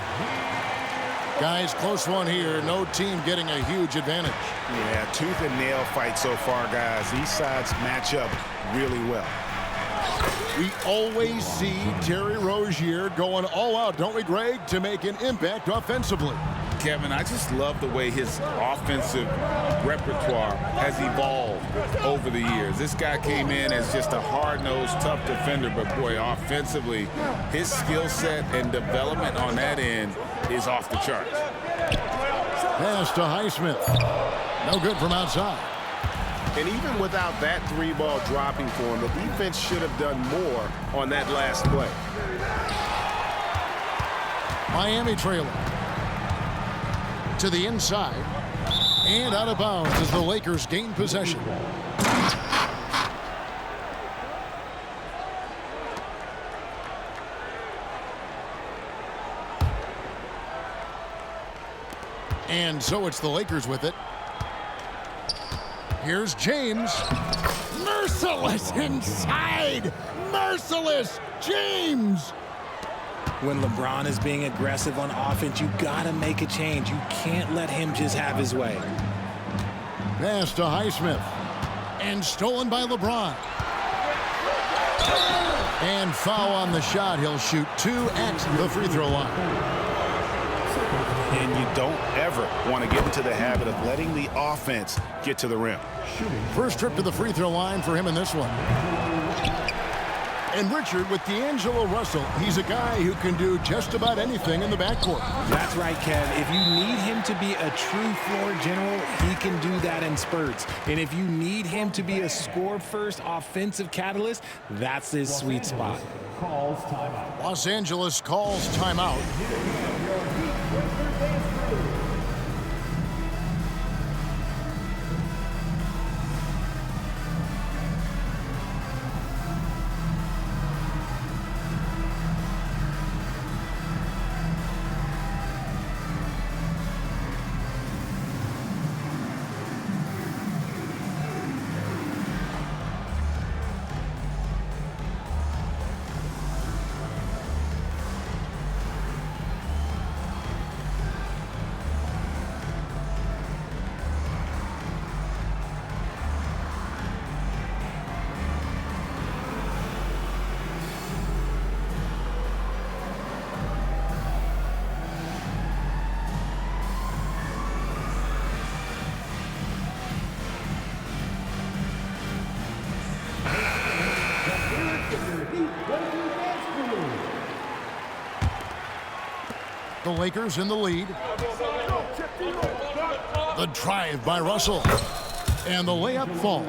Speaker 6: Guys, close one here. No team getting a huge advantage.
Speaker 7: Yeah, tooth and nail fight so far, guys. These sides match up really well.
Speaker 6: We always see Terry Rozier going all out, don't we, Greg, to make an impact offensively.
Speaker 7: Kevin, I just love the way his offensive repertoire has evolved over the years. This guy came in as just a hard-nosed, tough defender, but boy, offensively, his skill set and development on that end is off the charts.
Speaker 6: Pass to Highsmith. No good from outside.
Speaker 7: And even without that 3-ball dropping for him, the defense should have done more on that last play.
Speaker 6: Miami trailing. To the inside. And out of bounds as the Lakers gain possession. And so it's the Lakers with it. Here's James. Merciless inside. Merciless James.
Speaker 8: When LeBron is being aggressive on offense, you got to make a change. You can't let him just have his way.
Speaker 6: Pass to Highsmith. And stolen by LeBron. And foul on the shot. He'll shoot 2 at the free throw line.
Speaker 7: And you don't ever want to get into the habit of letting the offense get to the rim.
Speaker 6: First trip to the free throw line for him in this one. And Richard, with D'Angelo Russell, he's a guy who can do just about anything in the backcourt.
Speaker 8: That's right, Kev. If you need him to be a true floor general, he can do that in spurts. And if you need him to be a score-first offensive catalyst, that's his sweet spot.
Speaker 6: Los Angeles calls timeout. The Lakers in the lead. The drive by Russell. And the layup falls.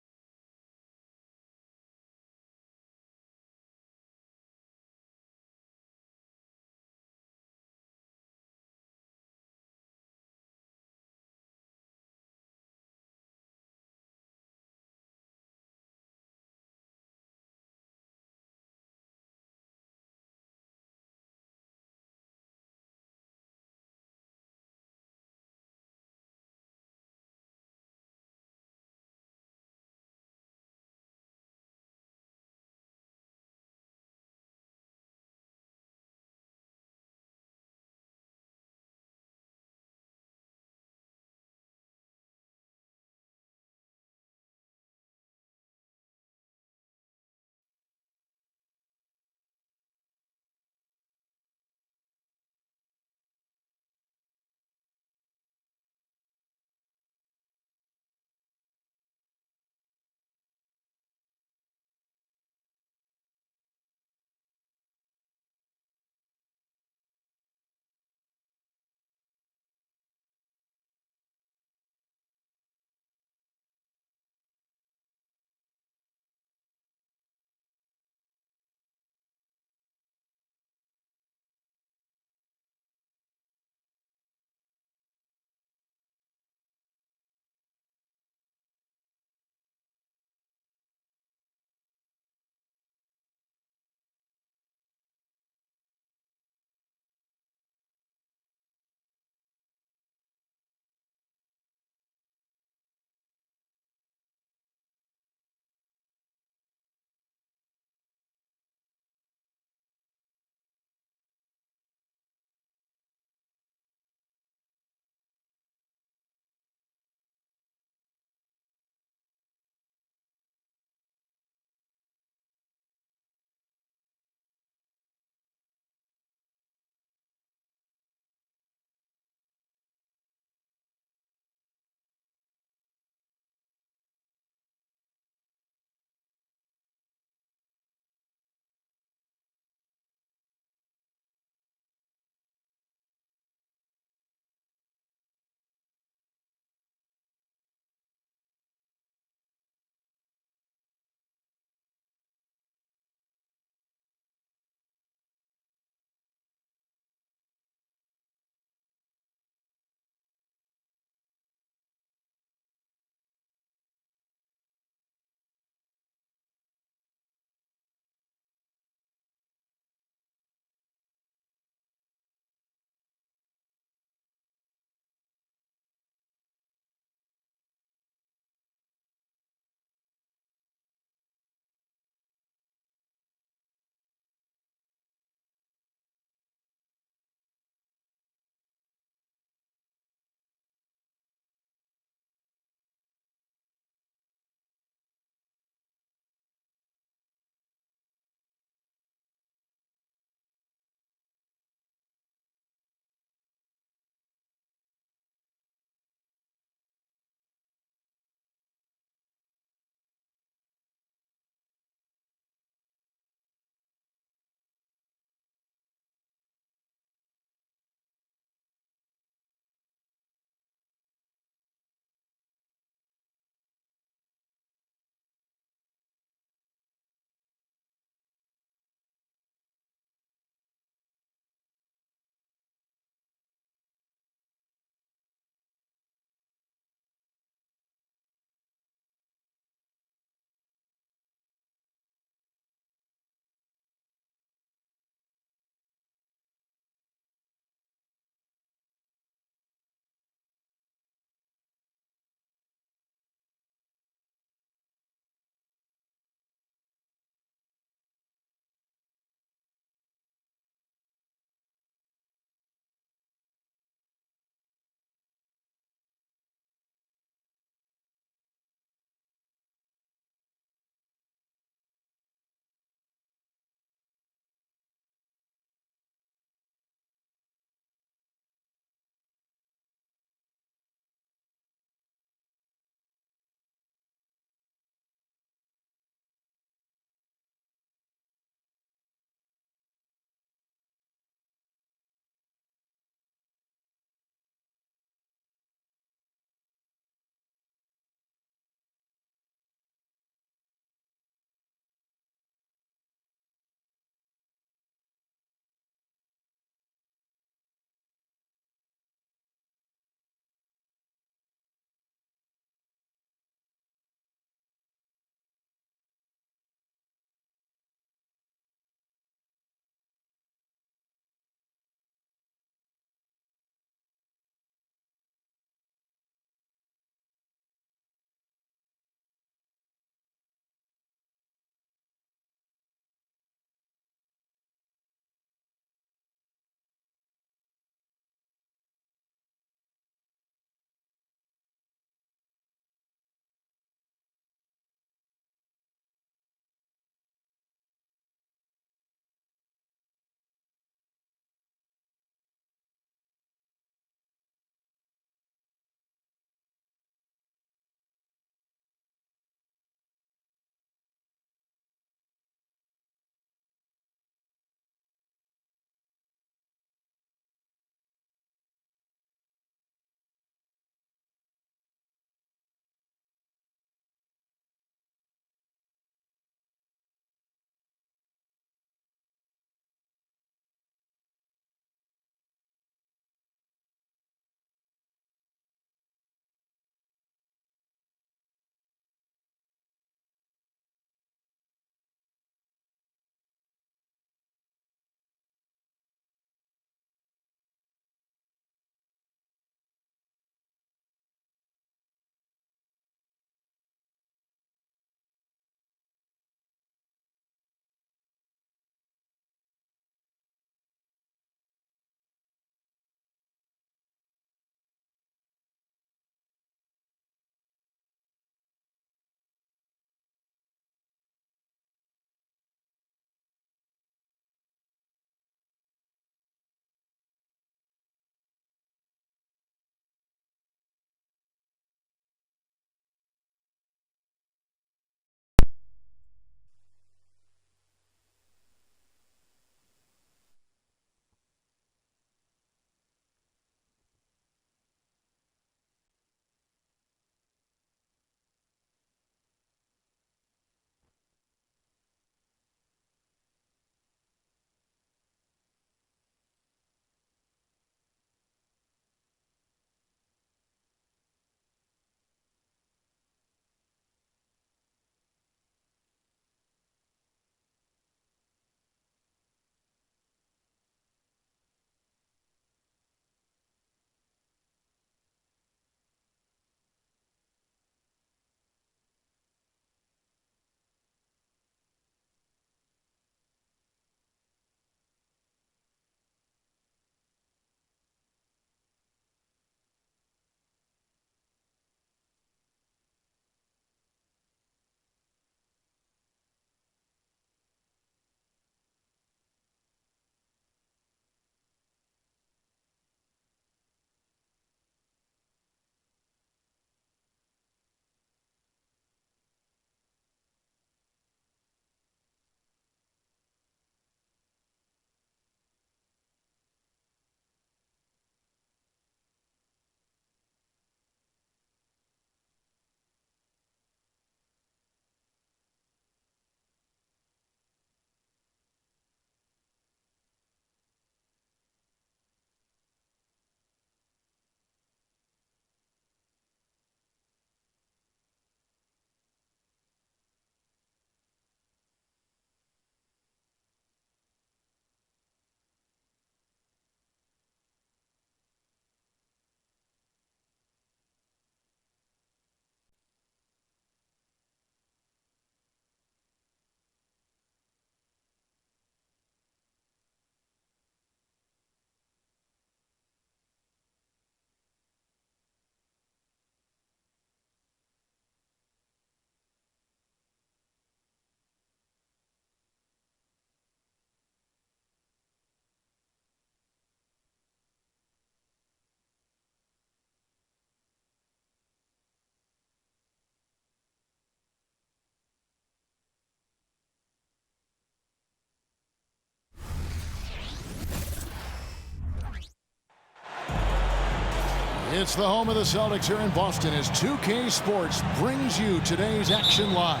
Speaker 6: It's the home of the Celtics here in Boston as 2K Sports brings you today's action live.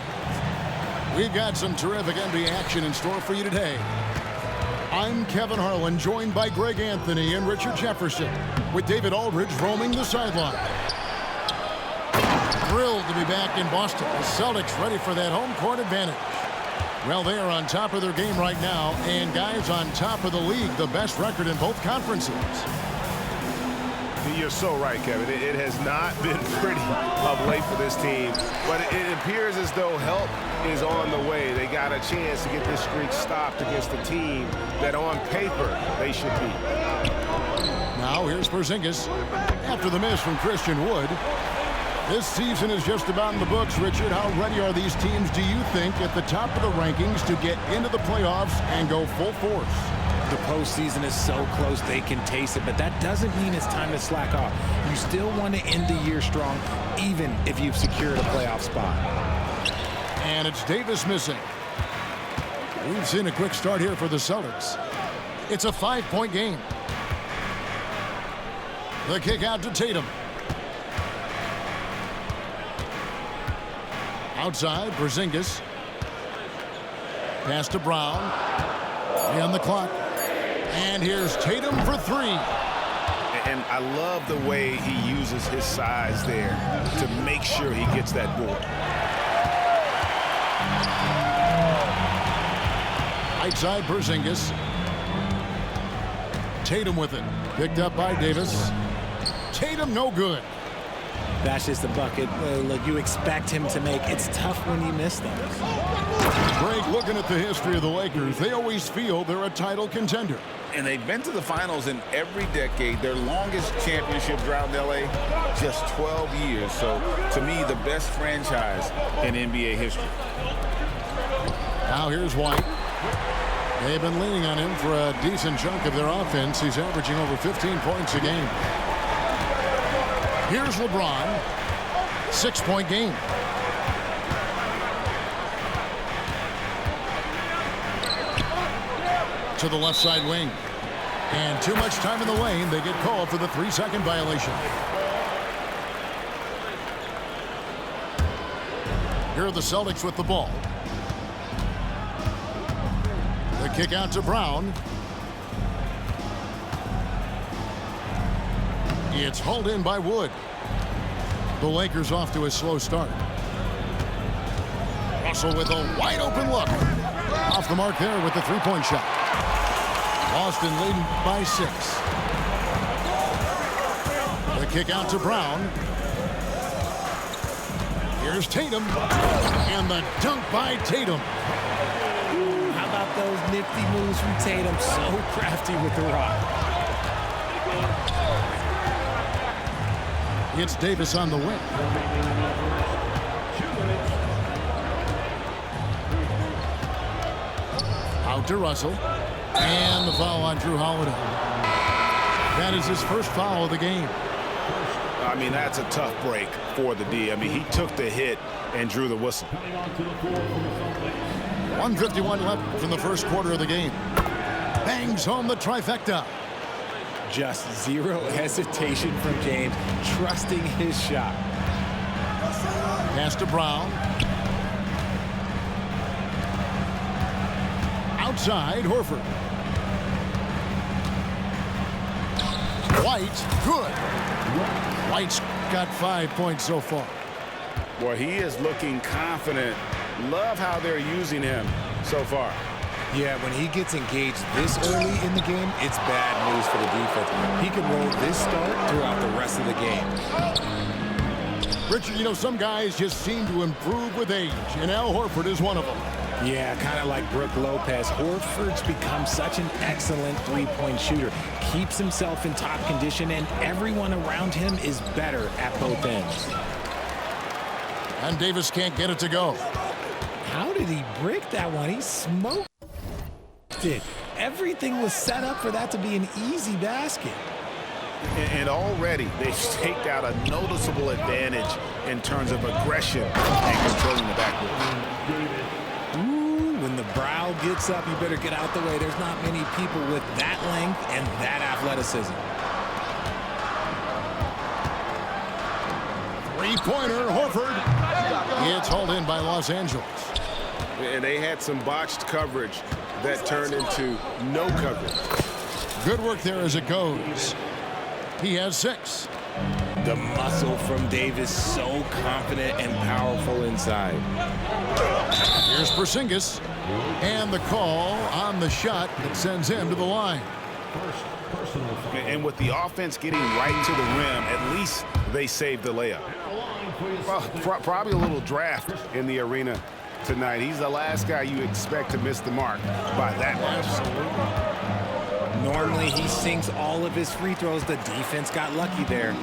Speaker 6: We've got some terrific NBA action in store for you today. I'm Kevin Harlan, joined by Greg Anthony and Richard Jefferson, with David Aldridge roaming the sideline. Thrilled to be back in Boston. The Celtics ready for that home court advantage. Well, they are on top of their game right now, and guys on top of the league, the best record in both conferences.
Speaker 1: You're so right, Kevin. It has not been pretty of late for this team, but it appears as though help is on the way. They got a chance to get this streak stopped against a team that on paper they should beat.
Speaker 6: Now here's Porzingis after the miss from Christian Wood. This season is just about in the books, Richard. How ready are these teams, do you think, at the top of the rankings to get into the playoffs and go full force?
Speaker 8: The postseason is so close they can taste it, but that doesn't mean it's time to slack off. You still want to end the year strong, even if you've secured a playoff spot.
Speaker 6: And it's Davis missing. We've seen a quick start here for the Celtics. It's a 5-point game. The kick out to Tatum. Outside, Porzingis. Pass to Brown. And the clock. And here's Tatum for three.
Speaker 1: And I love the way he uses his size there to make sure he gets that board.
Speaker 6: Outside, Porzingis. Tatum with it. Picked up by Davis. Tatum no good.
Speaker 8: That's just a bucket you expect him to make. It's tough when you miss them.
Speaker 6: Greg, looking at the history of the Lakers, they always feel they're a title contender.
Speaker 7: And they've been to the finals in every decade. Their longest championship drought in L.A., just 12 years. So, to me, the best franchise in NBA history.
Speaker 6: Now here's White. They've been leaning on him for a decent chunk of their offense. He's averaging over 15 points a game. Here's LeBron. 6-point game. To the left side wing. And too much time in the lane. They get called for the 3-second violation. Here are the Celtics with the ball. The kick out to Brown. It's hauled in by Wood. The Lakers off to a slow start. Russell with a wide open look. Off the mark there with the 3-point shot. Boston leading by 6. The kick out to Brown. Here's Tatum. And the dunk by Tatum.
Speaker 8: How about those nifty moves from Tatum? So crafty with the rock.
Speaker 6: It's Davis on the wing. Out to Russell. And the foul on Drew Holiday. That is his first foul of the game.
Speaker 1: I mean, that's a tough break for the D. I mean, he took the hit and drew the whistle.
Speaker 6: 1:51 left from the first quarter of the game. Bangs home the trifecta.
Speaker 8: Just zero hesitation from James, trusting his shot.
Speaker 6: Pass to Brown. Outside, Horford. White, good. White's got 5 points so far.
Speaker 7: Boy, he is looking confident. Love how they're using him so far.
Speaker 8: Yeah, when he gets engaged this early in the game, it's bad news for the defense. He can roll this start throughout the rest of the game.
Speaker 6: Richard, you know, some guys just seem to improve with age, and Al Horford is one of them.
Speaker 8: Yeah, kind of like Brook Lopez. Horford's become such an excellent three-point shooter. Keeps himself in top condition, and everyone around him is better at both ends.
Speaker 6: And Davis can't get it to go.
Speaker 8: How did he break that one? He smoked it. Everything was set up for that to be an easy basket.
Speaker 1: And already they've staked out a noticeable advantage in terms of aggression and controlling the backboard.
Speaker 8: Ooh, when the brow gets up, you better get out the way. There's not many people with that length and that athleticism.
Speaker 6: Three-pointer, Horford. It's hauled in by Los Angeles.
Speaker 7: And they had some botched coverage that turned into no coverage.
Speaker 6: Good work there as it goes. He has 6.
Speaker 8: The muscle from Davis, so confident and powerful inside.
Speaker 6: Here's Porzingis. And the call on the shot that sends him to the line.
Speaker 7: And with the offense getting right to the rim, at least they saved the layup. Well, probably a little draft in the arena tonight. He's the last guy you expect to miss the mark by that much.
Speaker 8: Normally he sinks all of his free throws. The defense got lucky there.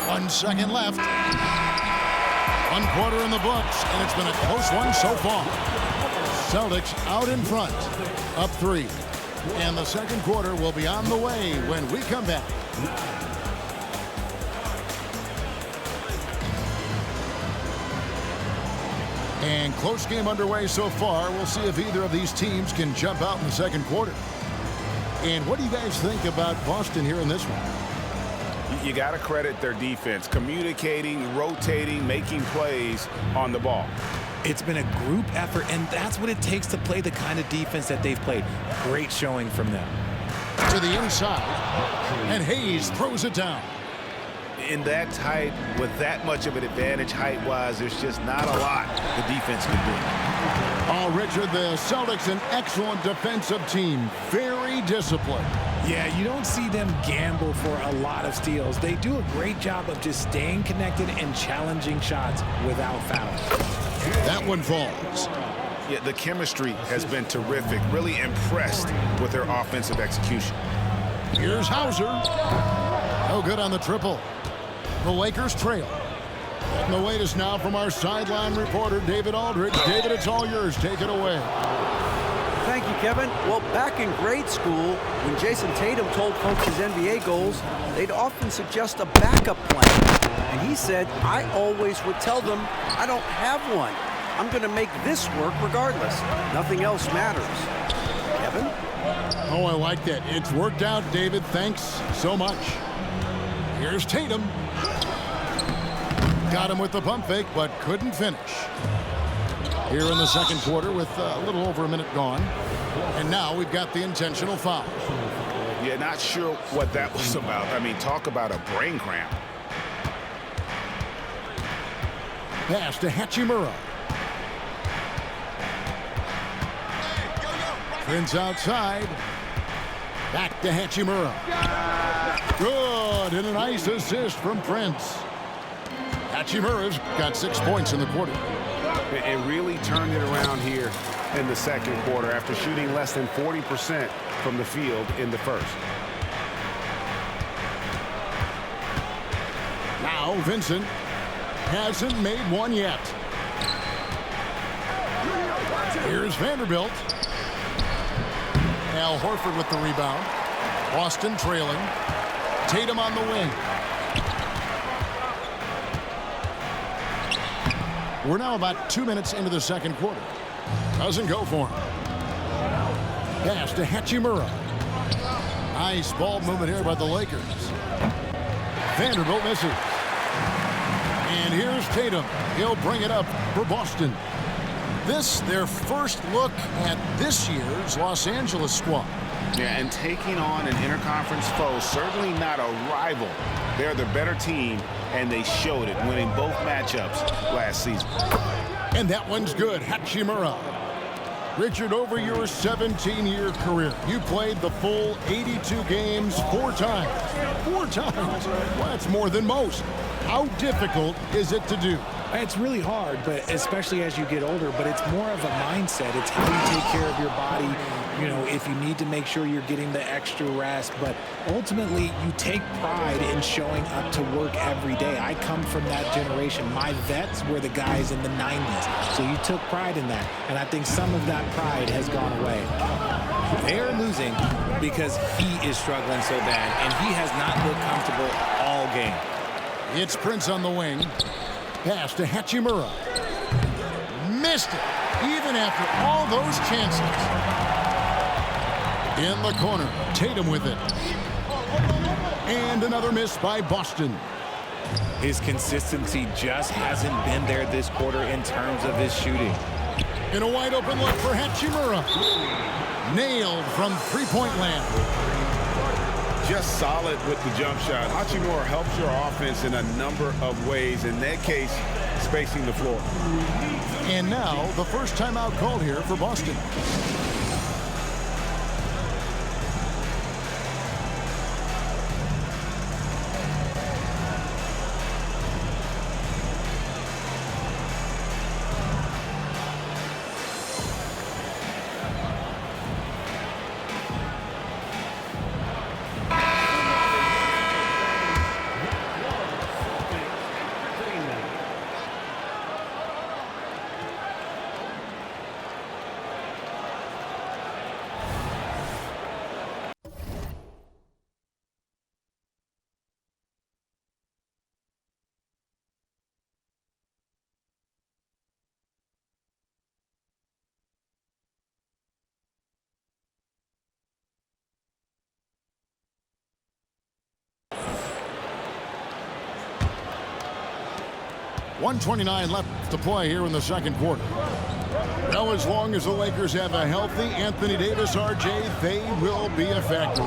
Speaker 6: 1 second left. 1 quarter in the books, and it's been a close one so far. Celtics out in front, up 3. And the second quarter will be on the way when we come back. And close game underway so far. We'll see if either of these teams can jump out in the second quarter. And what do you guys think about Boston here in this one?
Speaker 7: You got to credit their defense, communicating, rotating, making plays on the ball.
Speaker 8: It's been a group effort, and that's what it takes to play the kind of defense that they've played. Great showing from them.
Speaker 6: To the inside, and Hayes throws it down.
Speaker 7: In that tight, with that much of an advantage height-wise, there's just not a lot the defense can do.
Speaker 6: Oh, Richard, the Celtics, an excellent defensive team. Very disciplined.
Speaker 8: Yeah, you don't see them gamble for a lot of steals. They do a great job of just staying connected and challenging shots without fouls.
Speaker 6: That one falls.
Speaker 7: Yeah, the chemistry has been terrific. Really impressed with their offensive execution.
Speaker 6: Here's Hauser. No good on the triple. The Lakers trail. And the wait is now from our sideline reporter, David Aldridge. David, it's all yours. Take it away.
Speaker 10: Thank you, Kevin. Well, back in grade school, when Jason Tatum told folks his NBA goals, they'd often suggest a backup plan. And he said, I always would tell them, I don't have one. I'm going to make this work regardless. Nothing else matters. Kevin?
Speaker 6: Oh, I like that. It's worked out, David. Thanks so much. Here's Tatum. Got him with the pump fake, but couldn't finish. Here in the second quarter with a little over a minute gone. And now we've got the intentional foul.
Speaker 7: Yeah, not sure what that was about. I mean, talk about a brain cramp.
Speaker 6: Pass to Hachimura. Prince outside. Back to Hachimura. Good, and a nice assist from Prince. Hachimura's got 6 points in the quarter.
Speaker 7: It really turned it around here in the second quarter after shooting less than 40% from the field in the first.
Speaker 6: Now Vincent hasn't made one yet. Here's Vanderbilt. Al Horford with the rebound. Boston trailing. Tatum on the wing. We're now about 2 minutes into the second quarter. Doesn't go for him. Pass to Hachimura. Nice ball movement here by the Lakers. Vanderbilt misses. And here's Tatum. He'll bring it up for Boston. This, their first look at this year's Los Angeles squad.
Speaker 7: Yeah, and taking on an interconference foe, certainly not a rival. They're the better team, and they showed it, winning both matchups last season.
Speaker 6: And that one's good. Hachimura. Richard, over your 17-year career, you played the full 82 games 4 times. 4 times? Well, that's more than most. How difficult is it to do?
Speaker 8: It's really hard, but especially as you get older, but it's more of a mindset. It's how you take care of your body, you know, if you need to make sure you're getting the extra rest. But ultimately, you take pride in showing up to work every day. I come from that generation. My vets were the guys in the 90s, so you took pride in that. And I think some of that pride has gone away. They are losing because he is struggling so bad, and he has not looked comfortable all game.
Speaker 6: It's Prince on the wing. Pass to Hachimura. Missed it, even after all those chances. In the corner, Tatum with it. And another miss by Boston.
Speaker 8: His consistency just hasn't been there this quarter in terms of his shooting.
Speaker 6: In a wide open look for Hachimura. Nailed from three-point land.
Speaker 7: Just solid with the jump shot. Hachimura helps your offense in a number of ways. In that case, spacing the floor.
Speaker 6: And now the first timeout called here for Boston. .129 left to play here in the second quarter. Now, as long as the Lakers have a healthy Anthony Davis, RJ, they will be a factor.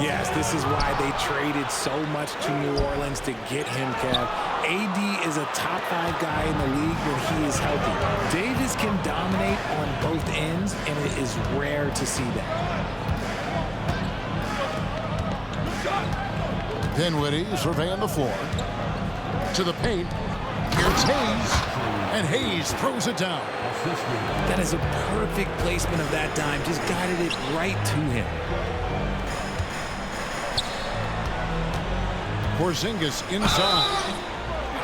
Speaker 8: Yes, this is why they traded so much to New Orleans to get him, Kev. AD is a top 5 guy in the league when he is healthy. Davis can dominate on both ends, and it is rare to see that.
Speaker 6: Dinwiddie surveying the floor. To the paint. Here's Hayes. And Hayes throws it down.
Speaker 8: That is a perfect placement of that dime. Just guided it right to him.
Speaker 6: Porzingis inside.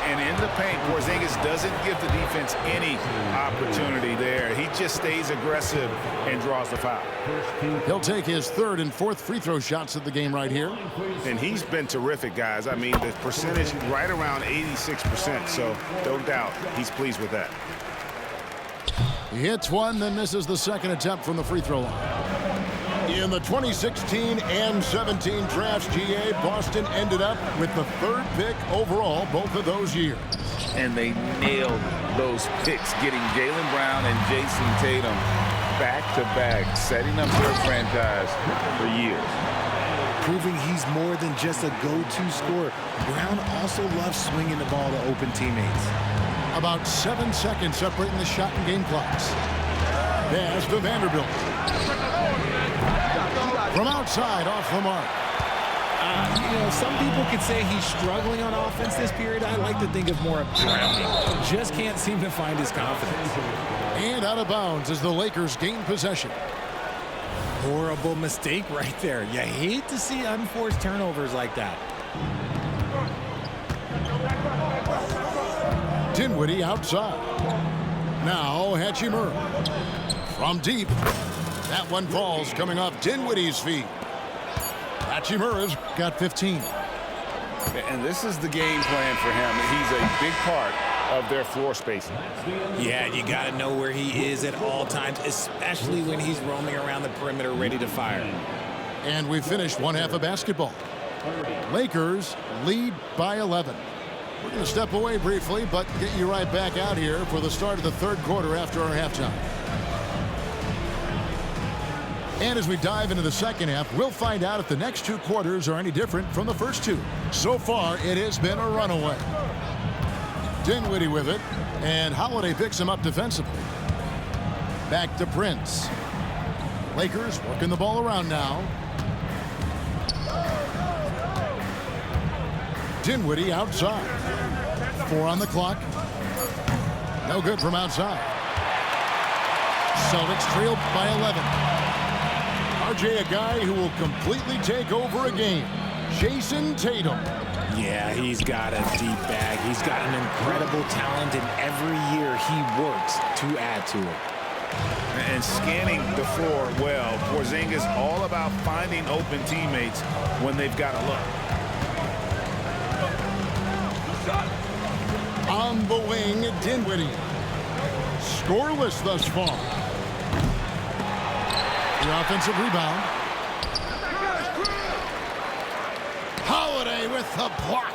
Speaker 7: And in the paint, Porzingis doesn't give the defense any opportunity there. He just stays aggressive and draws the foul.
Speaker 6: He'll take his third and fourth free throw shots of the game right here.
Speaker 7: And he's been terrific, guys. I mean, the percentage right around 86%, so no doubt he's pleased with that.
Speaker 6: He hits one, then misses the second attempt from the free throw line. In the 2016 and 17 drafts, GA, Boston ended up with the 3rd pick overall both of those years.
Speaker 7: And they nailed those picks, getting Jaylen Brown and Jason Tatum back-to-back, setting up their franchise for years.
Speaker 9: Proving he's more than just a go-to scorer. Brown also loves swinging the ball to open teammates.
Speaker 6: About 7 seconds separating the shot and game clocks. Pass to Vanderbilt. From outside, off the mark.
Speaker 8: You know, some people could say he's struggling on offense this period. I like to think of more of drowning. Just can't seem to find his confidence.
Speaker 6: And out of bounds as the Lakers gain possession.
Speaker 8: Horrible mistake right there. You hate to see unforced turnovers like that.
Speaker 6: Dinwiddie outside. Now Hachimura. From deep. That one falls coming off Dinwiddie's feet. Hachimura's got 15.
Speaker 7: And this is the game plan for him. He's a big part of their floor spacing.
Speaker 8: Yeah, you got to know where he is at all times, especially when he's roaming around the perimeter ready to fire.
Speaker 6: And we finished one half of basketball. Lakers lead by 11. We're going to step away briefly, but get you right back out here for the start of the 3rd quarter after our halftime. And as we dive into the second half, we'll find out if the next 2 quarters are any different from the first 2. So far, it has been a runaway. Dinwiddie with it, and Holiday picks him up defensively. Back to Prince. Lakers working the ball around now. Dinwiddie outside. 4 on the clock. No good from outside. Celtics trailed by 11. RJ, a guy who will completely take over a game. Jason Tatum.
Speaker 8: Yeah, he's got a deep bag. He's got an incredible talent, and every year he works to add to it.
Speaker 7: And scanning the floor well. Porzingis all about finding open teammates when they've got a look.
Speaker 6: On the wing, Dinwiddie. Scoreless thus far. The offensive rebound. Holiday with the block.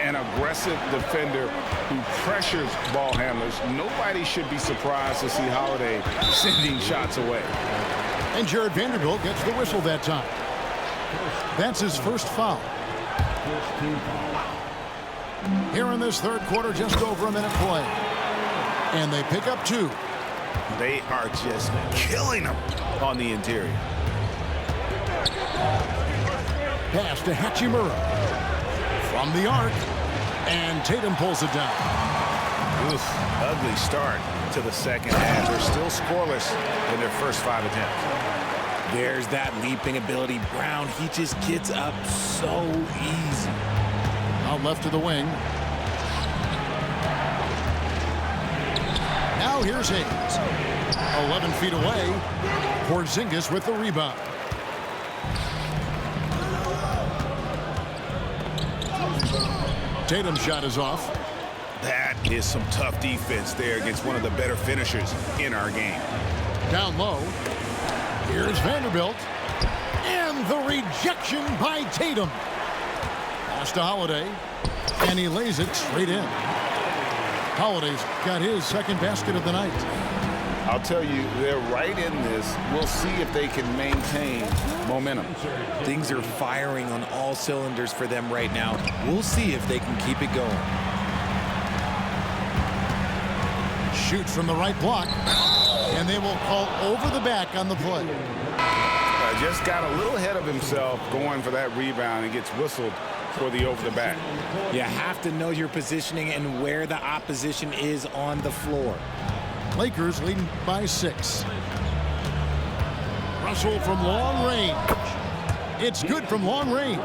Speaker 7: An aggressive defender who pressures ball handlers. Nobody should be surprised to see Holiday sending shots away.
Speaker 6: And Jared Vanderbilt gets the whistle that time. That's his first foul. Here in this third quarter, just over a minute play. And they pick up 2.
Speaker 7: They are just killing them on the interior.
Speaker 6: Pass to Hachimura. From the arc. And Tatum pulls it down.
Speaker 7: Oof, ugly start to the second half. They're still scoreless in their first 5 attempts.
Speaker 8: There's that leaping ability. Brown, he just gets up so easy.
Speaker 6: Out left to the wing. Now here's Hayes. 11 feet away. Porzingis with the rebound. Tatum's shot is off.
Speaker 7: That is some tough defense there against one of the better finishers in our game.
Speaker 6: Down low. Here's Vanderbilt. And the rejection by Tatum. Pass to Holiday. And he lays it straight in. Holiday's got his second basket of the night.
Speaker 7: I'll tell you, they're right in this. We'll see if they can maintain momentum.
Speaker 8: Things are firing on all cylinders for them right now. We'll see if they can keep it going.
Speaker 6: Shoots from the right block. And they will call over the back on the play.
Speaker 7: Just got a little ahead of himself going for that rebound and gets whistled for the over the back.
Speaker 8: You have to know your positioning and where the opposition is on the floor.
Speaker 6: Lakers leading by 6. Russell from long range. It's good from long range.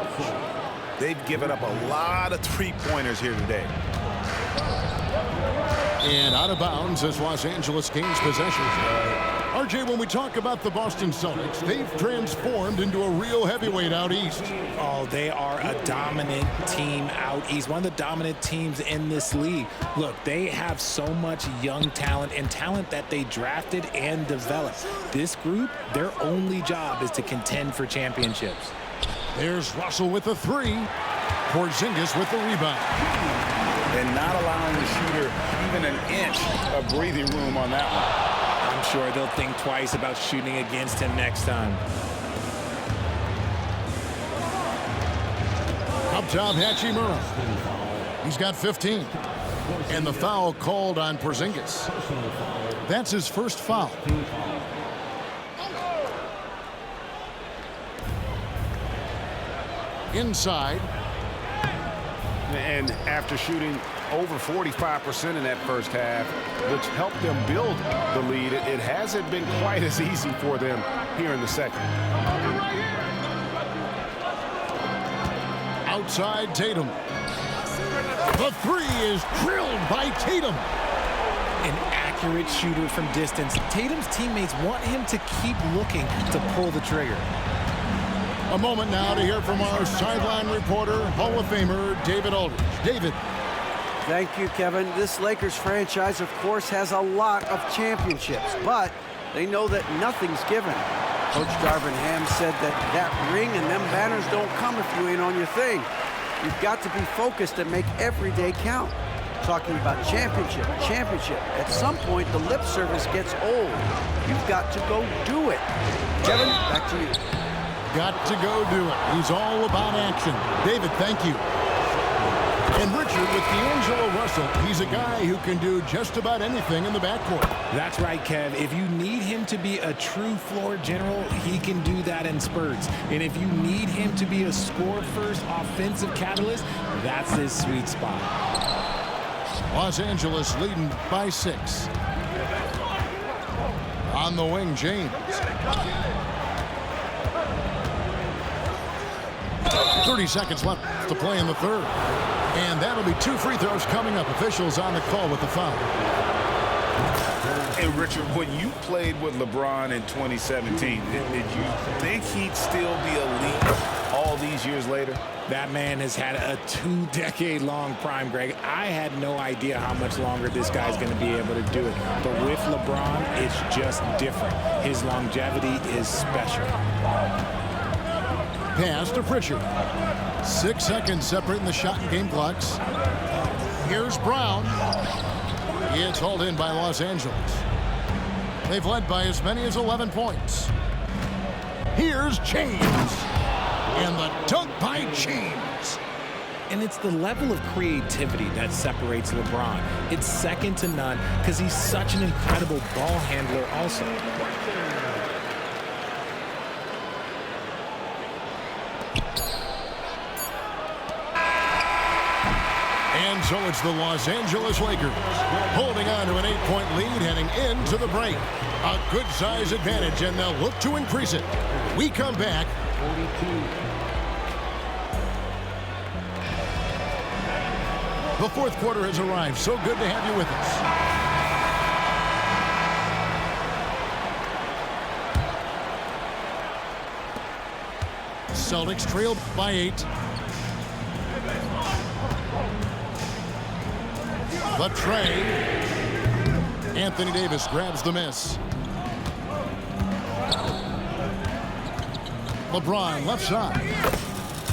Speaker 7: They've given up a lot of three-pointers here today.
Speaker 6: And out of bounds as Los Angeles gains possession. RJ, when we talk about the Boston Celtics, they've transformed into a real heavyweight out east.
Speaker 8: Oh, they are a dominant team out east, one of the dominant teams in this league. Look, they have so much young talent and talent that they drafted and developed. This group, their only job is to contend for championships.
Speaker 6: There's Russell with the 3. Porzingis with the rebound.
Speaker 7: And not allowing the shooter even an inch of breathing room on that one.
Speaker 8: I'm sure they'll think twice about shooting against him next time.
Speaker 6: Up top, Hachimura. He's got 15. And the foul called on Porzingis. That's his first foul. Inside.
Speaker 7: And after shooting over 45% in that first half, which helped them build the lead, it hasn't been quite as easy for them here in the second.
Speaker 6: Outside Tatum. The 3 is drilled by Tatum.
Speaker 8: An accurate shooter from distance. Tatum's teammates want him to keep looking to pull the trigger.
Speaker 6: A moment now to hear from our sideline reporter, Hall of Famer David Aldridge. David.
Speaker 10: Thank you, Kevin. This Lakers franchise, of course, has a lot of championships, but they know that nothing's given. Coach Darvin Ham said that ring and them banners don't come if you ain't on your thing. You've got to be focused and make every day count. Talking about championship. At some point, the lip service gets old. You've got to go do it. Kevin, back to you.
Speaker 6: Got to go do it. He's all about action. David, thank you. And Richard with D'Angelo Russell. He's a guy who can do just about anything in the backcourt.
Speaker 8: That's right, Kev. If you need him to be a true floor general, he can do that in spurts. And if you need him to be a score-first offensive catalyst, that's his sweet spot.
Speaker 6: Los Angeles leading by 6. On the wing, James. 30 seconds left to play in the third. And that'll be 2 free throws coming up. Officials on the call with the foul.
Speaker 7: Hey, Richard, when you played with LeBron in 2017, did you think he'd still be elite all these years later?
Speaker 8: That man has had a 2-decade-long prime, Greg. I had no idea how much longer this guy's going to be able to do it. But with LeBron, it's just different. His longevity is special.
Speaker 6: Pass to Pritchard. 6 seconds separating the shot and game clocks. Here's Brown. It's hauled in by Los Angeles. They've led by as many as 11 points. Here's James. And the dunk by James.
Speaker 8: And it's the level of creativity that separates LeBron. It's second to none because he's such an incredible ball handler also.
Speaker 6: And so it's the Los Angeles Lakers holding on to an 8-point lead heading into the break. A good size advantage, and they'll look to increase it. We come back. The fourth quarter has arrived. So good to have you with us. Celtics trailed by 8. The tray. Anthony Davis grabs the miss. LeBron left side.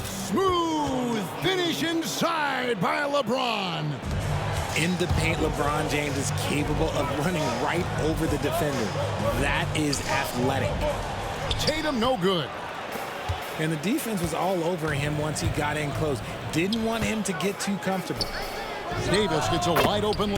Speaker 6: Smooth finish inside by LeBron.
Speaker 8: In the paint, LeBron James is capable of running right over the defender. That is athletic.
Speaker 6: Tatum no good.
Speaker 8: And the defense was all over him once he got in close. Didn't want him to get too comfortable.
Speaker 6: Davis gets a wide open.